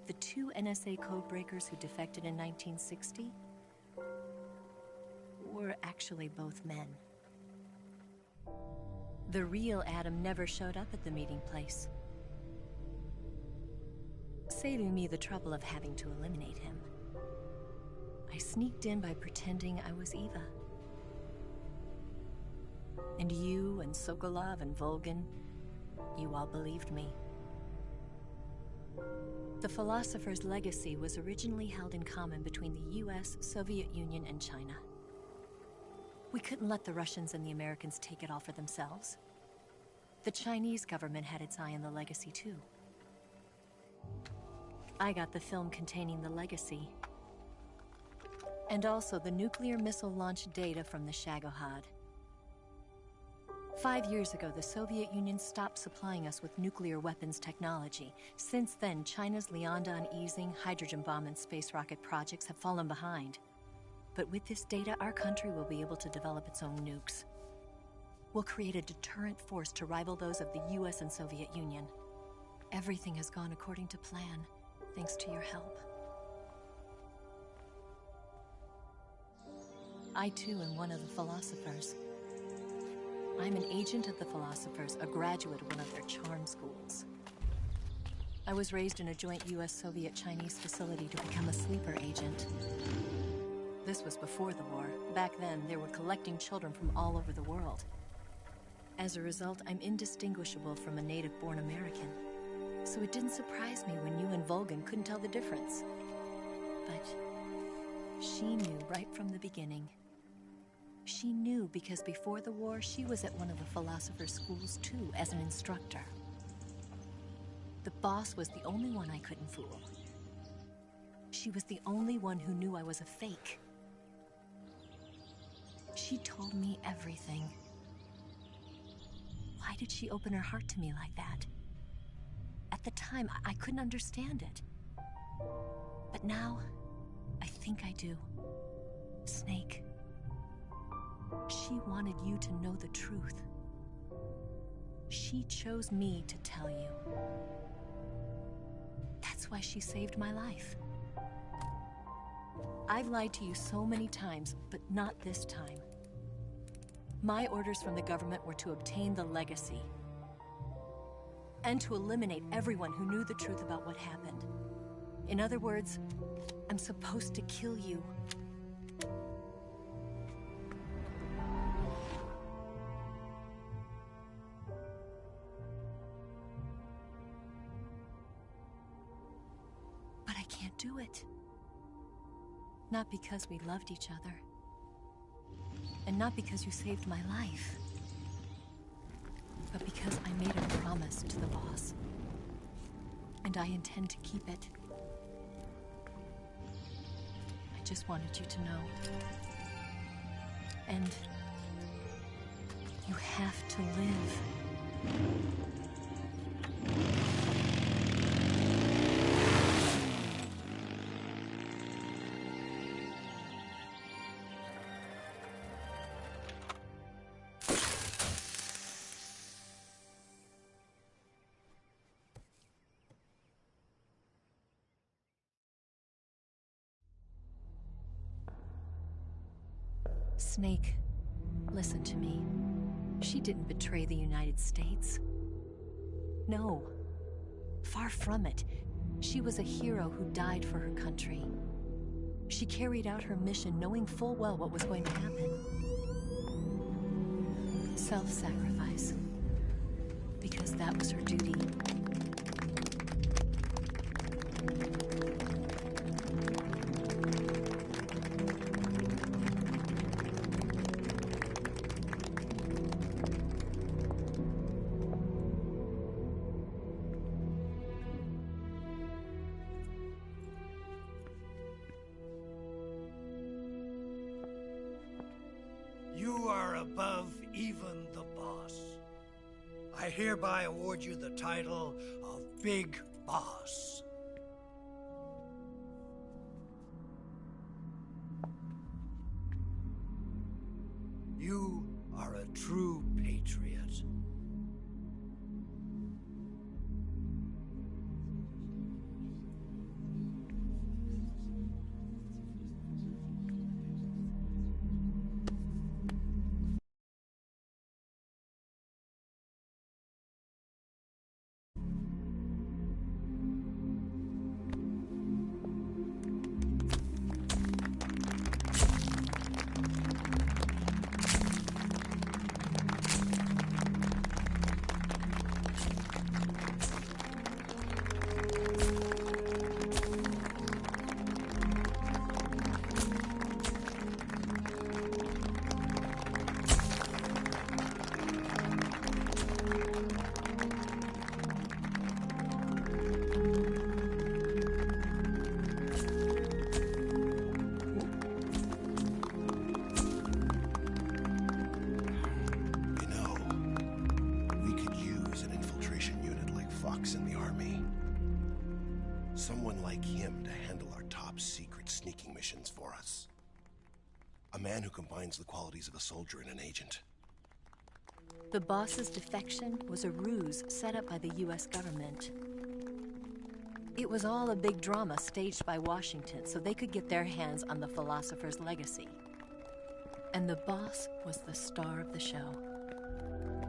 Speaker 3: The two NSA codebreakers who defected in 1960 were were actually both men. The real Adam never showed up at the meeting place, saving me the trouble of having to eliminate him. I sneaked in by pretending I was Eva. And you and Sokolov and Volgin, you all believed me. The philosopher's legacy was originally held in common between the US, Soviet Union, and China. We couldn't let the Russians and the Americans take it all for themselves. The Chinese government had its eye on the legacy too. I got the film containing the legacy, and also the nuclear missile launch data from the Shagohod. 5 years ago, the Soviet Union stopped supplying us with nuclear weapons technology. Since then, China's Liaodong easing, hydrogen bomb, and space rocket projects have fallen behind. But with this data, our country will be able to develop its own nukes. We'll create a deterrent force to rival those of the US and Soviet Union. Everything has gone according to plan, thanks to your help. I too am one of the philosophers. I'm an agent of the philosophers, a graduate of one of their charm schools. I was raised in a joint US-Soviet-Chinese facility to become a sleeper agent. This was before the war. Back then, they were collecting children from all over the world. As a result, I'm indistinguishable from a native-born American. So it didn't surprise me when you and Volgin couldn't tell the difference. But she knew right from the beginning. She knew because before the war, she was at one of the philosopher's schools too, as an instructor. The boss was the only one I couldn't fool. She was the only one who knew I was a fake. She told me everything. Why did she open her heart to me like that? At the time, I couldn't understand it. But now, I think I do. Snake. She wanted you to know the truth. She chose me to tell you. That's why she saved my life. I've lied to you so many times, but not this time. My orders from the government were to obtain the legacy and to eliminate everyone who knew the truth about what happened. In other words, I'm supposed to kill you. But I can't do it. Not because we loved each other. And not because you saved my life. But because I made a promise to the boss. And I intend to keep it. I just wanted you to know. And you have to live. Snake, listen to me. She didn't betray the United States. No. Far from it. She was a hero who died for her country. She carried out her mission knowing full well what was going to happen. Self-sacrifice. Because that was her duty.
Speaker 2: You are above even the boss. I hereby award you the title of Big Boss. You are a true patriot.
Speaker 11: box in the army. Someone like him to handle our top secret sneaking missions for us. A man who combines the qualities of a soldier and an agent.
Speaker 3: The boss's defection was a ruse set up by the US government. It was all a big drama staged by Washington so they could get their hands on the philosopher's legacy. And the boss was the star of the show.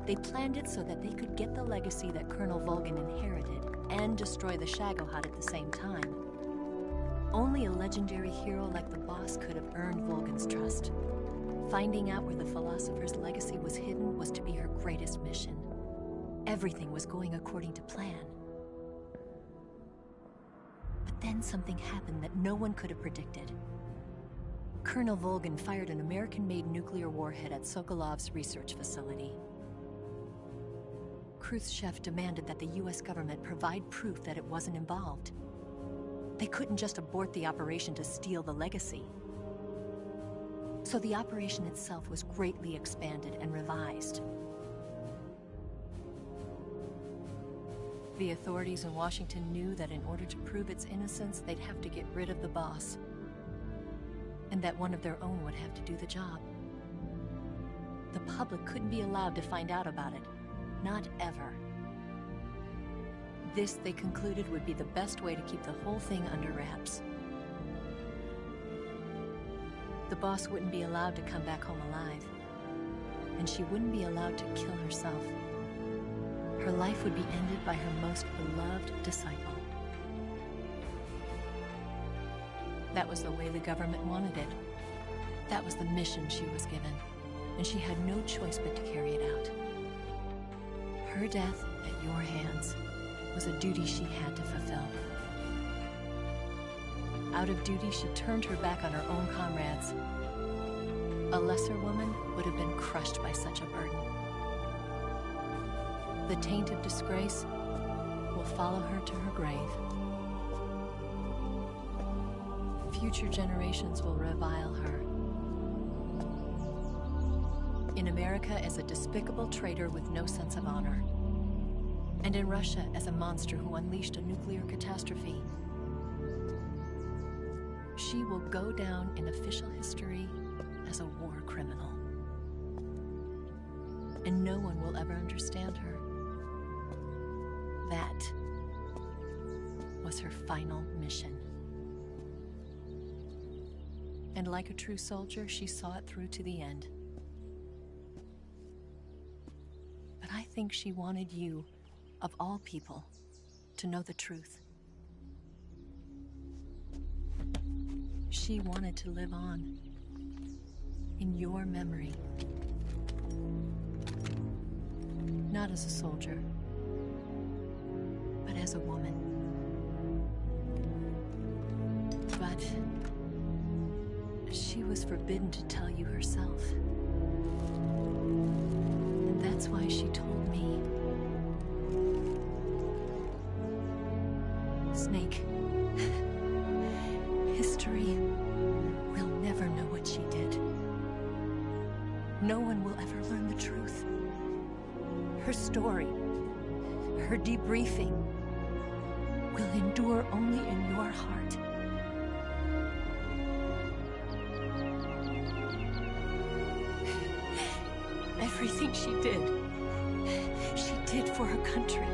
Speaker 3: They planned it so that they could get the legacy that Colonel Volgin inherited and destroy the Shagohod at the same time. Only a legendary hero like the boss could have earned Volgin's trust. Finding out where the philosopher's legacy was hidden was to be her greatest mission. Everything was going according to plan. But then something happened that no one could have predicted. Colonel Volgin fired an American-made nuclear warhead at Sokolov's research facility. Khrushchev demanded that the US government provide proof that it wasn't involved. They couldn't just abort the operation to steal the legacy. So the operation itself was greatly expanded and revised. The authorities in Washington knew that in order to prove its innocence, they'd have to get rid of the boss, and that one of their own would have to do the job. The public couldn't be allowed to find out about it. Not ever. This, they concluded, would be the best way to keep the whole thing under wraps. The boss wouldn't be allowed to come back home alive, and she wouldn't be allowed to kill herself. Her life would be ended by her most beloved disciple. That was the way the government wanted it. That was the mission she was given, and she had no choice but to carry it out. Her death at your hands was a duty she had to fulfill. Out of duty, she turned her back on her own comrades. A lesser woman would have been crushed by such a burden. The taint of disgrace will follow her to her grave. Future generations will revile her. In America as a despicable traitor with no sense of honor. And in Russia as a monster who unleashed a nuclear catastrophe. She will go down in official history as a war criminal. And no one will ever understand her. That was her final mission. And like a true soldier, she saw it through to the end. But I think she wanted you, of all people, to know the truth. She wanted to live on, in your memory. Not as a soldier, but as a woman. But she was forbidden to tell you herself. And that's why she told me. Snake, history will never know what she did. No one will ever learn the truth. Her story, her debriefing, will endure only in your heart. Everything she did for her country.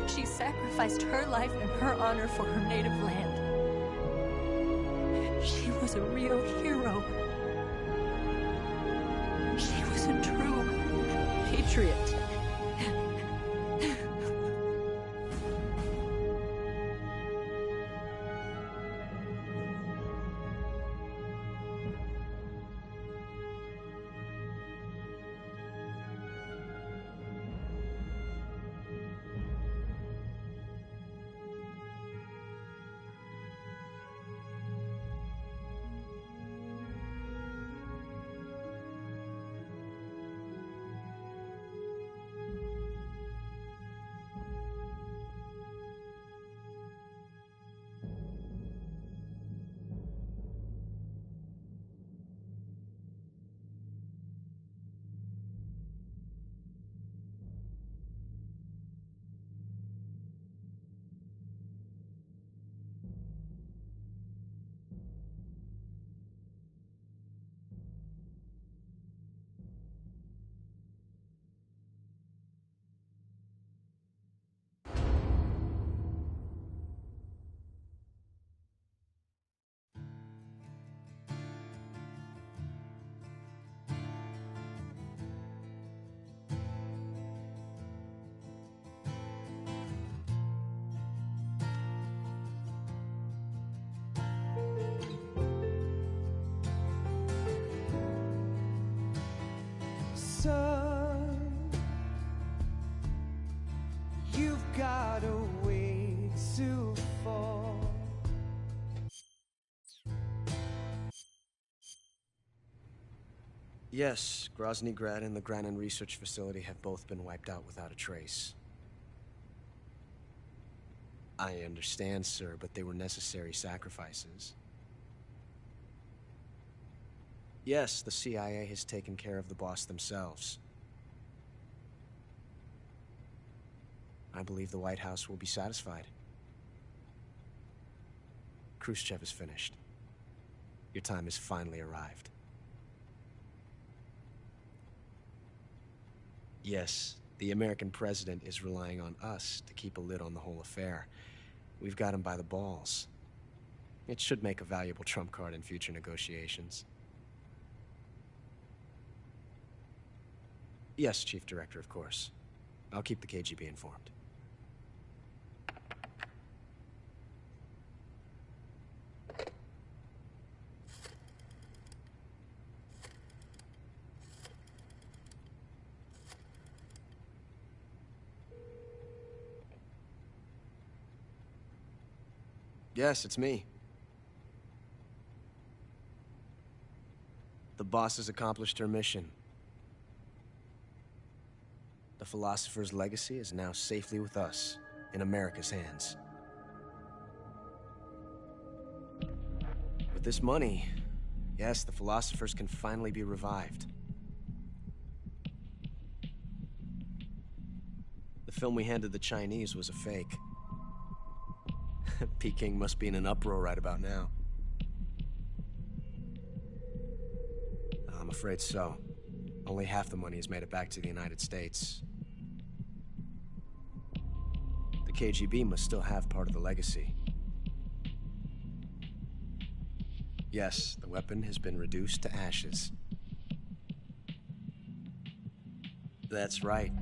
Speaker 3: She sacrificed her life and her honor for her native land. She was a real hero. She was a true patriot.
Speaker 12: sun. You've got a way to fall.
Speaker 13: Yes, Grozny Grad and the Granin Research Facility have both been wiped out without a trace. I understand, sir, but they were necessary sacrifices. Yes, the CIA has taken care of the boss themselves. I believe the White House will be satisfied. Khrushchev is finished. Your time has finally arrived. Yes, the American president is relying on us to keep a lid on the whole affair. We've got him by the balls. It should make a valuable trump card in future negotiations. Yes, Chief Director, of course. I'll keep the KGB informed. Yes, it's me. The boss has accomplished her mission. The philosopher's legacy is now safely with us, in America's hands. With this money, yes, the philosophers can finally be revived. The film we handed the Chinese was a fake. Peking must be in an uproar right about now. I'm afraid so. Only half the money has made it back to the United States. The KGB must still have part of the legacy. Yes, the weapon has been reduced to ashes. That's right.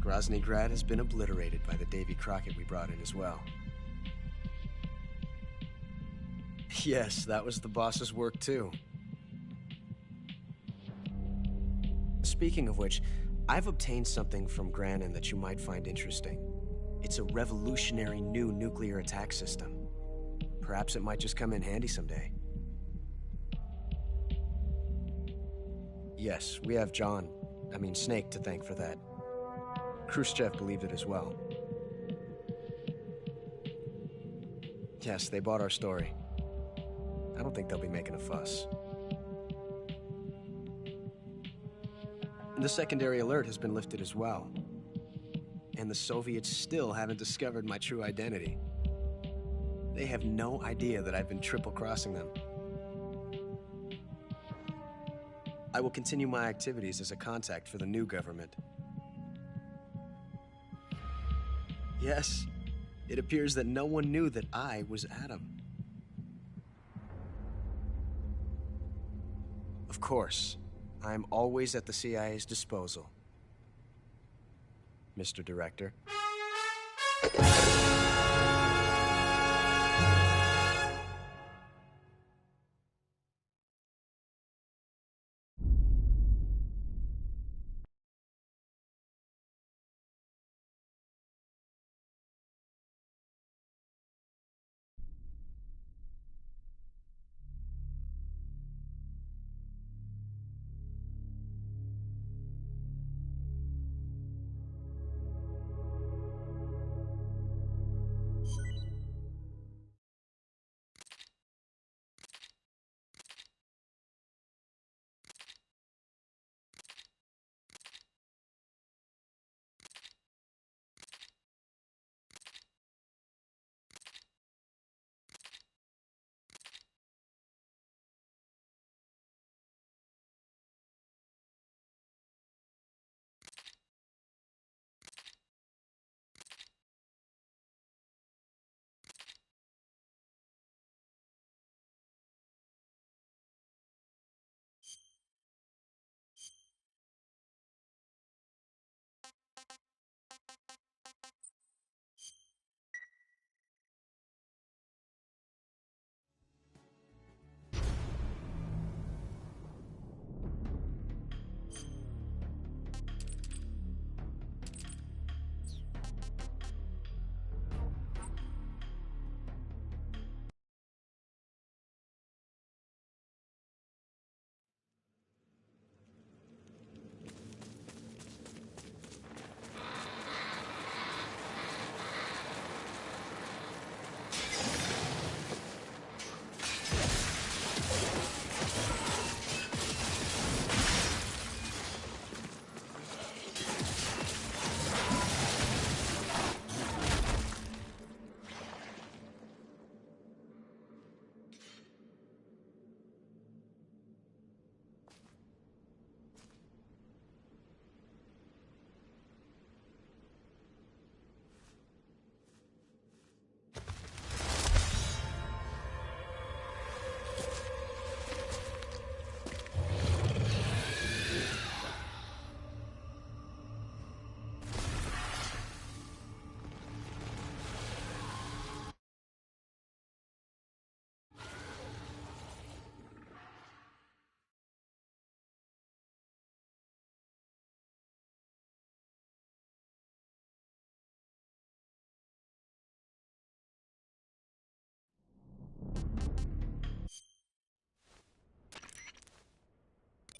Speaker 13: Grozny Grad has been obliterated by the Davy Crockett we brought in as well. Yes, that was the boss's work too. Speaking of which, I've obtained something from Granin that you might find interesting. It's a revolutionary new nuclear attack system. Perhaps it might just come in handy someday. Yes, we have Snake to thank for that. Khrushchev believed it as well. Yes, they bought our story. I don't think they'll be making a fuss. The secondary alert has been lifted as well. And the Soviets still haven't discovered my true identity. They have no idea that I've been triple-crossing them. I will continue my activities as a contact for the new government. Yes, it appears that no one knew that I was Adam. Of course, I'm always at the CIA's disposal, Mr. Director.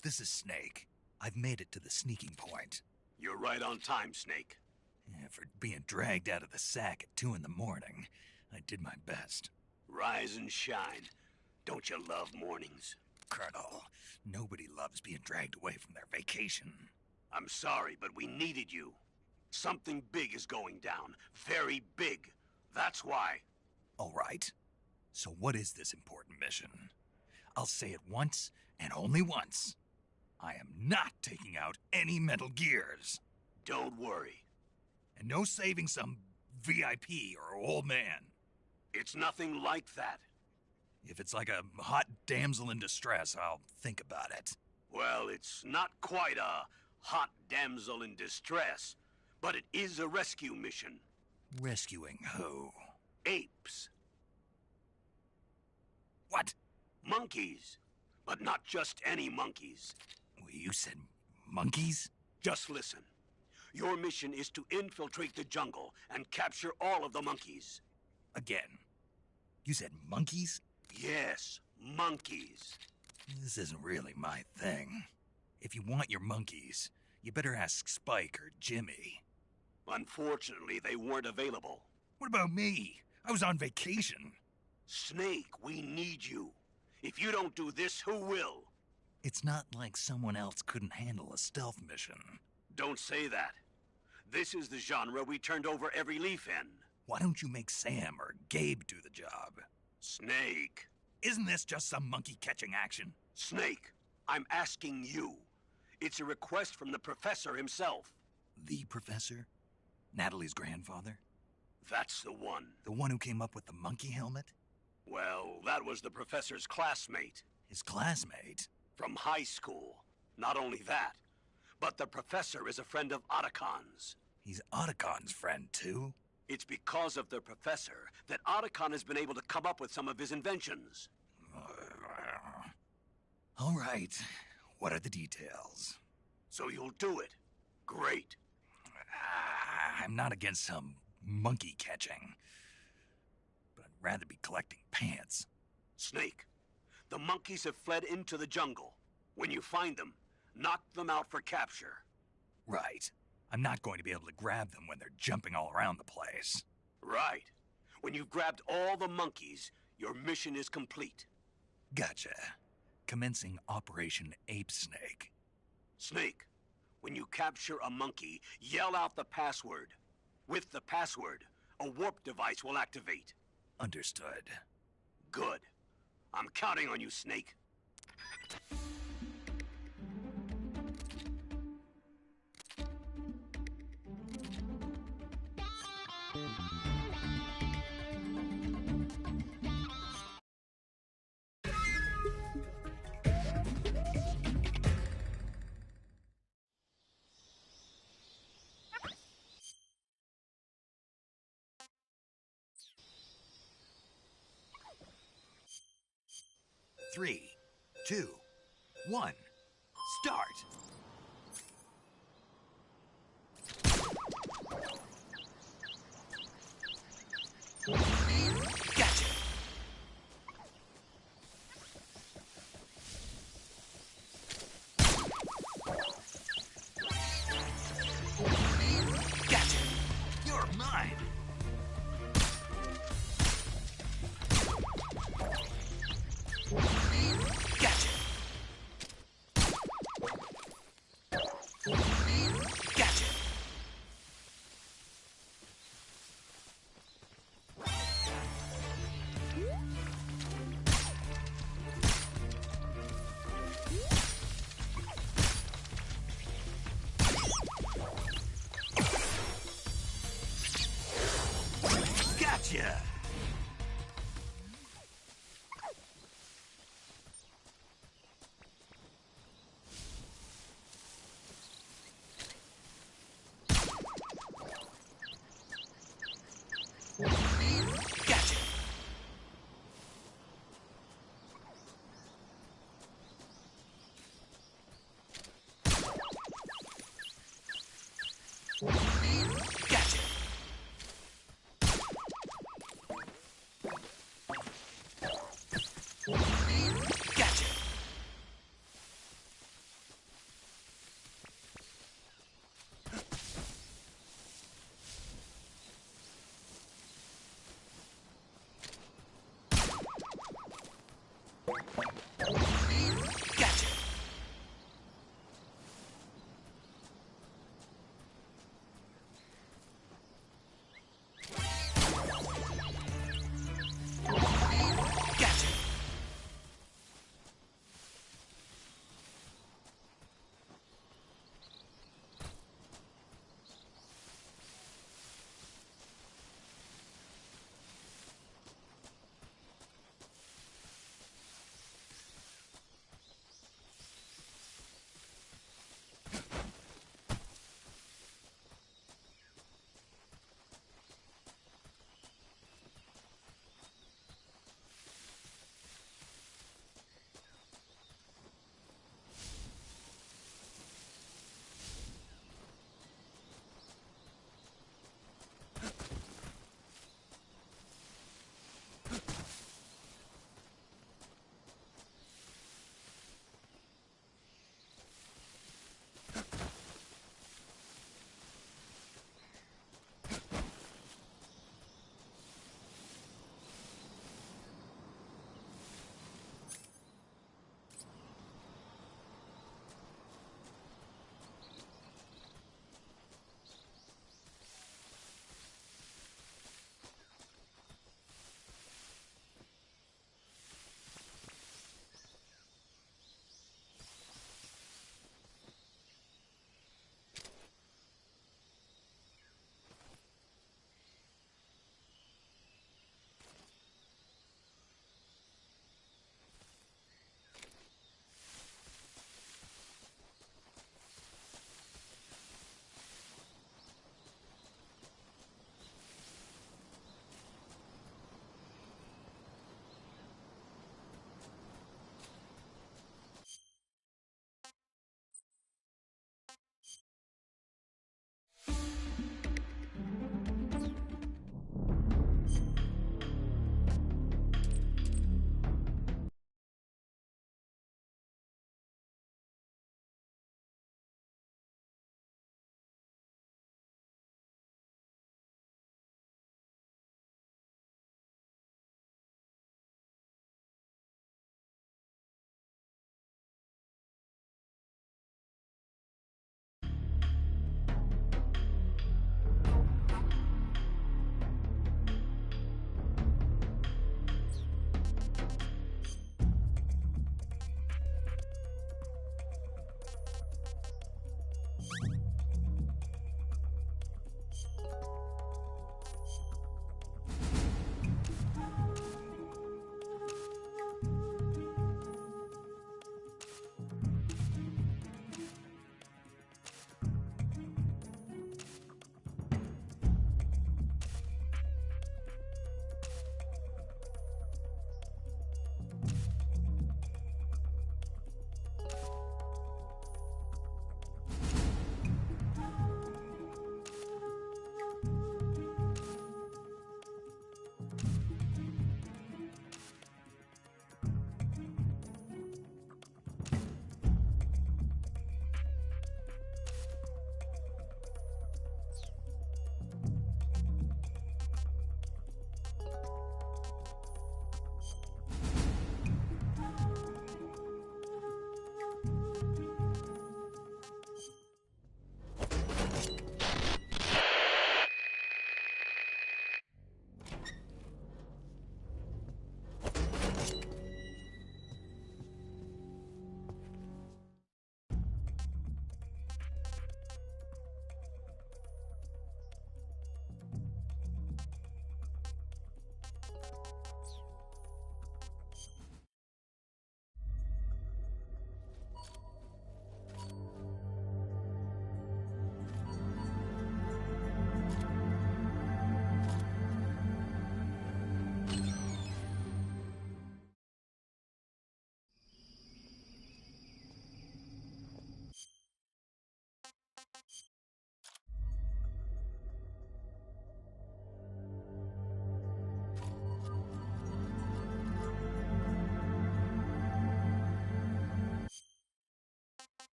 Speaker 1: this is Snake. I've made it to the sneaking point.
Speaker 11: You're right on time, Snake.
Speaker 1: Yeah, for being dragged out of the sack at 2 in the morning, I did my best.
Speaker 11: Rise and shine. Don't you love mornings?
Speaker 1: Colonel, nobody loves being dragged away from their vacation.
Speaker 11: I'm sorry, but we needed you. Something big is going down. Very big. That's why.
Speaker 1: All right. So what is this important mission? I'll say it once, and only once. I am not taking out any Metal Gears.
Speaker 11: Don't worry.
Speaker 1: And no saving some VIP or old man.
Speaker 11: It's nothing like that.
Speaker 1: If it's like a hot damsel in distress, I'll think about it.
Speaker 11: Well, it's not quite a hot damsel in distress, but it is a rescue mission.
Speaker 1: Rescuing who?
Speaker 11: Apes.
Speaker 1: What?
Speaker 11: Monkeys. But not just any monkeys.
Speaker 1: You said monkeys?
Speaker 11: Just listen. Your mission is to infiltrate the jungle and capture all of the monkeys.
Speaker 1: Again. You said monkeys?
Speaker 11: Yes, monkeys.
Speaker 1: This isn't really my thing. If you want your monkeys, you better ask Spike or Jimmy.
Speaker 11: Unfortunately, they weren't available.
Speaker 1: What about me? I was on vacation.
Speaker 11: Snake, we need you. If you don't do this, who will?
Speaker 1: It's not like someone else couldn't handle a stealth mission.
Speaker 11: Don't say that. This is the genre we turned over every leaf in.
Speaker 1: Why don't you make Sam or Gabe do the job?
Speaker 11: Snake.
Speaker 1: Isn't this just some monkey-catching action?
Speaker 11: Snake, I'm asking you. It's a request from the professor himself.
Speaker 1: The professor? Natalie's grandfather?
Speaker 11: That's the one.
Speaker 1: The one who came up with the monkey helmet?
Speaker 11: Well, that was the professor's classmate.
Speaker 1: His classmate?
Speaker 11: From high school. Not only that, but the professor is a friend of Otacon's.
Speaker 1: He's Otacon's friend, too?
Speaker 11: It's because of the professor that Otacon has been able to come up with some of his inventions.
Speaker 1: All right. What are the details?
Speaker 11: So you'll do it. Great.
Speaker 1: I'm not against some monkey catching, but I'd rather be collecting pants.
Speaker 11: Snake, the monkeys have fled into the jungle. When you find them, knock them out for capture.
Speaker 1: Right. I'm not going to be able to grab them when they're jumping all around the place.
Speaker 11: Right. When you've grabbed all the monkeys, your mission is complete.
Speaker 1: Gotcha. Commencing Operation Ape Snake.
Speaker 11: Snake, when you capture a monkey, yell out the password. With the password, a warp device will activate.
Speaker 1: Understood.
Speaker 11: Good. I'm counting on you, Snake.
Speaker 1: Three, 2, 1, start! Gotcha! Gotcha! You're mine! Gotcha!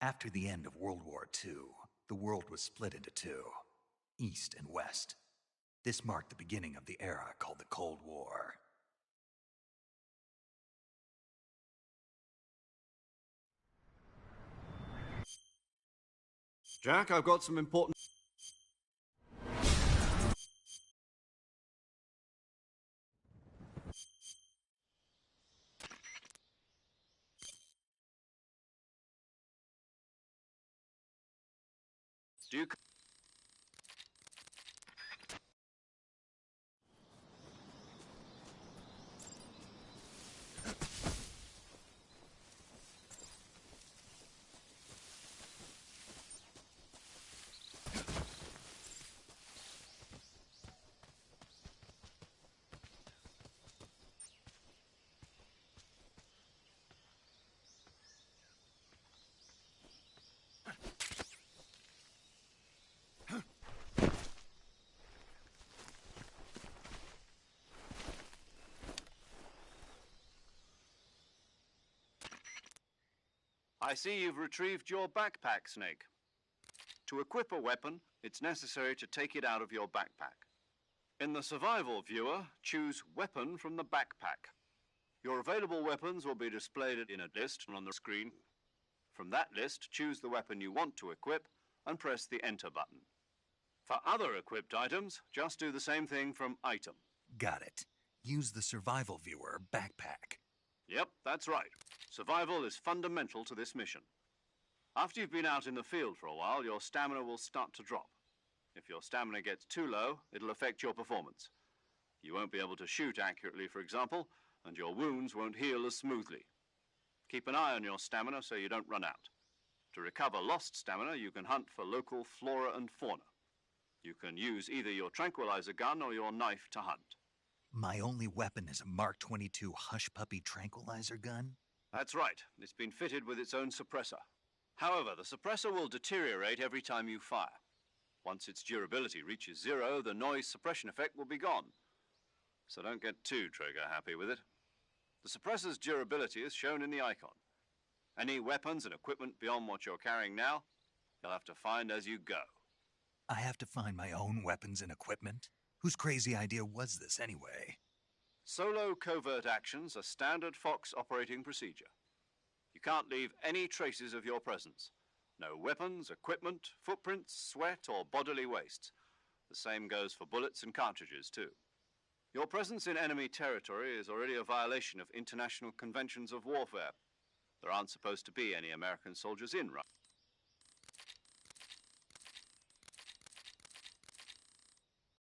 Speaker 1: After the end of World War II, the world was split into two, East and West. This marked the beginning of the era called the Cold War.
Speaker 5: Jack, I've got some important... Do you... I see you've retrieved your backpack, Snake. To equip a weapon, it's necessary to take it out of your backpack. In the survival viewer, choose Weapon from the backpack. Your available weapons will be displayed in a list on the screen. From that list, choose the weapon you want to equip and press the Enter button. For other equipped items, just do the same thing from Item.
Speaker 1: Got it. Use the survival viewer backpack.
Speaker 5: Yep, that's right. Survival is fundamental to this mission. After you've been out in the field for a while, your stamina will start to drop. If your stamina gets too low, it'll affect your performance. You won't be able to shoot accurately, for example, and your wounds won't heal as smoothly. Keep an eye on your stamina so you don't run out. To recover lost stamina, you can hunt for local flora and fauna. You can use either your tranquilizer gun or your knife to hunt.
Speaker 1: My only weapon is a Mark 22 Hush Puppy tranquilizer gun?
Speaker 5: That's right. It's been fitted with its own suppressor. However, the suppressor will deteriorate every time you fire. Once its durability reaches 0, the noise suppression effect will be gone. So don't get too trigger happy with it. The suppressor's durability is shown in the icon. Any weapons and equipment beyond what you're carrying now, you'll have to find as you go.
Speaker 1: I have to find my own weapons and equipment? Whose crazy idea was this anyway?
Speaker 5: Solo covert actions are standard Fox operating procedure. You can't leave any traces of your presence. No weapons, equipment, footprints, sweat, or bodily waste. The same goes for bullets and cartridges, too. Your presence in enemy territory is already a violation of international conventions of warfare. There aren't supposed to be any American soldiers in, right?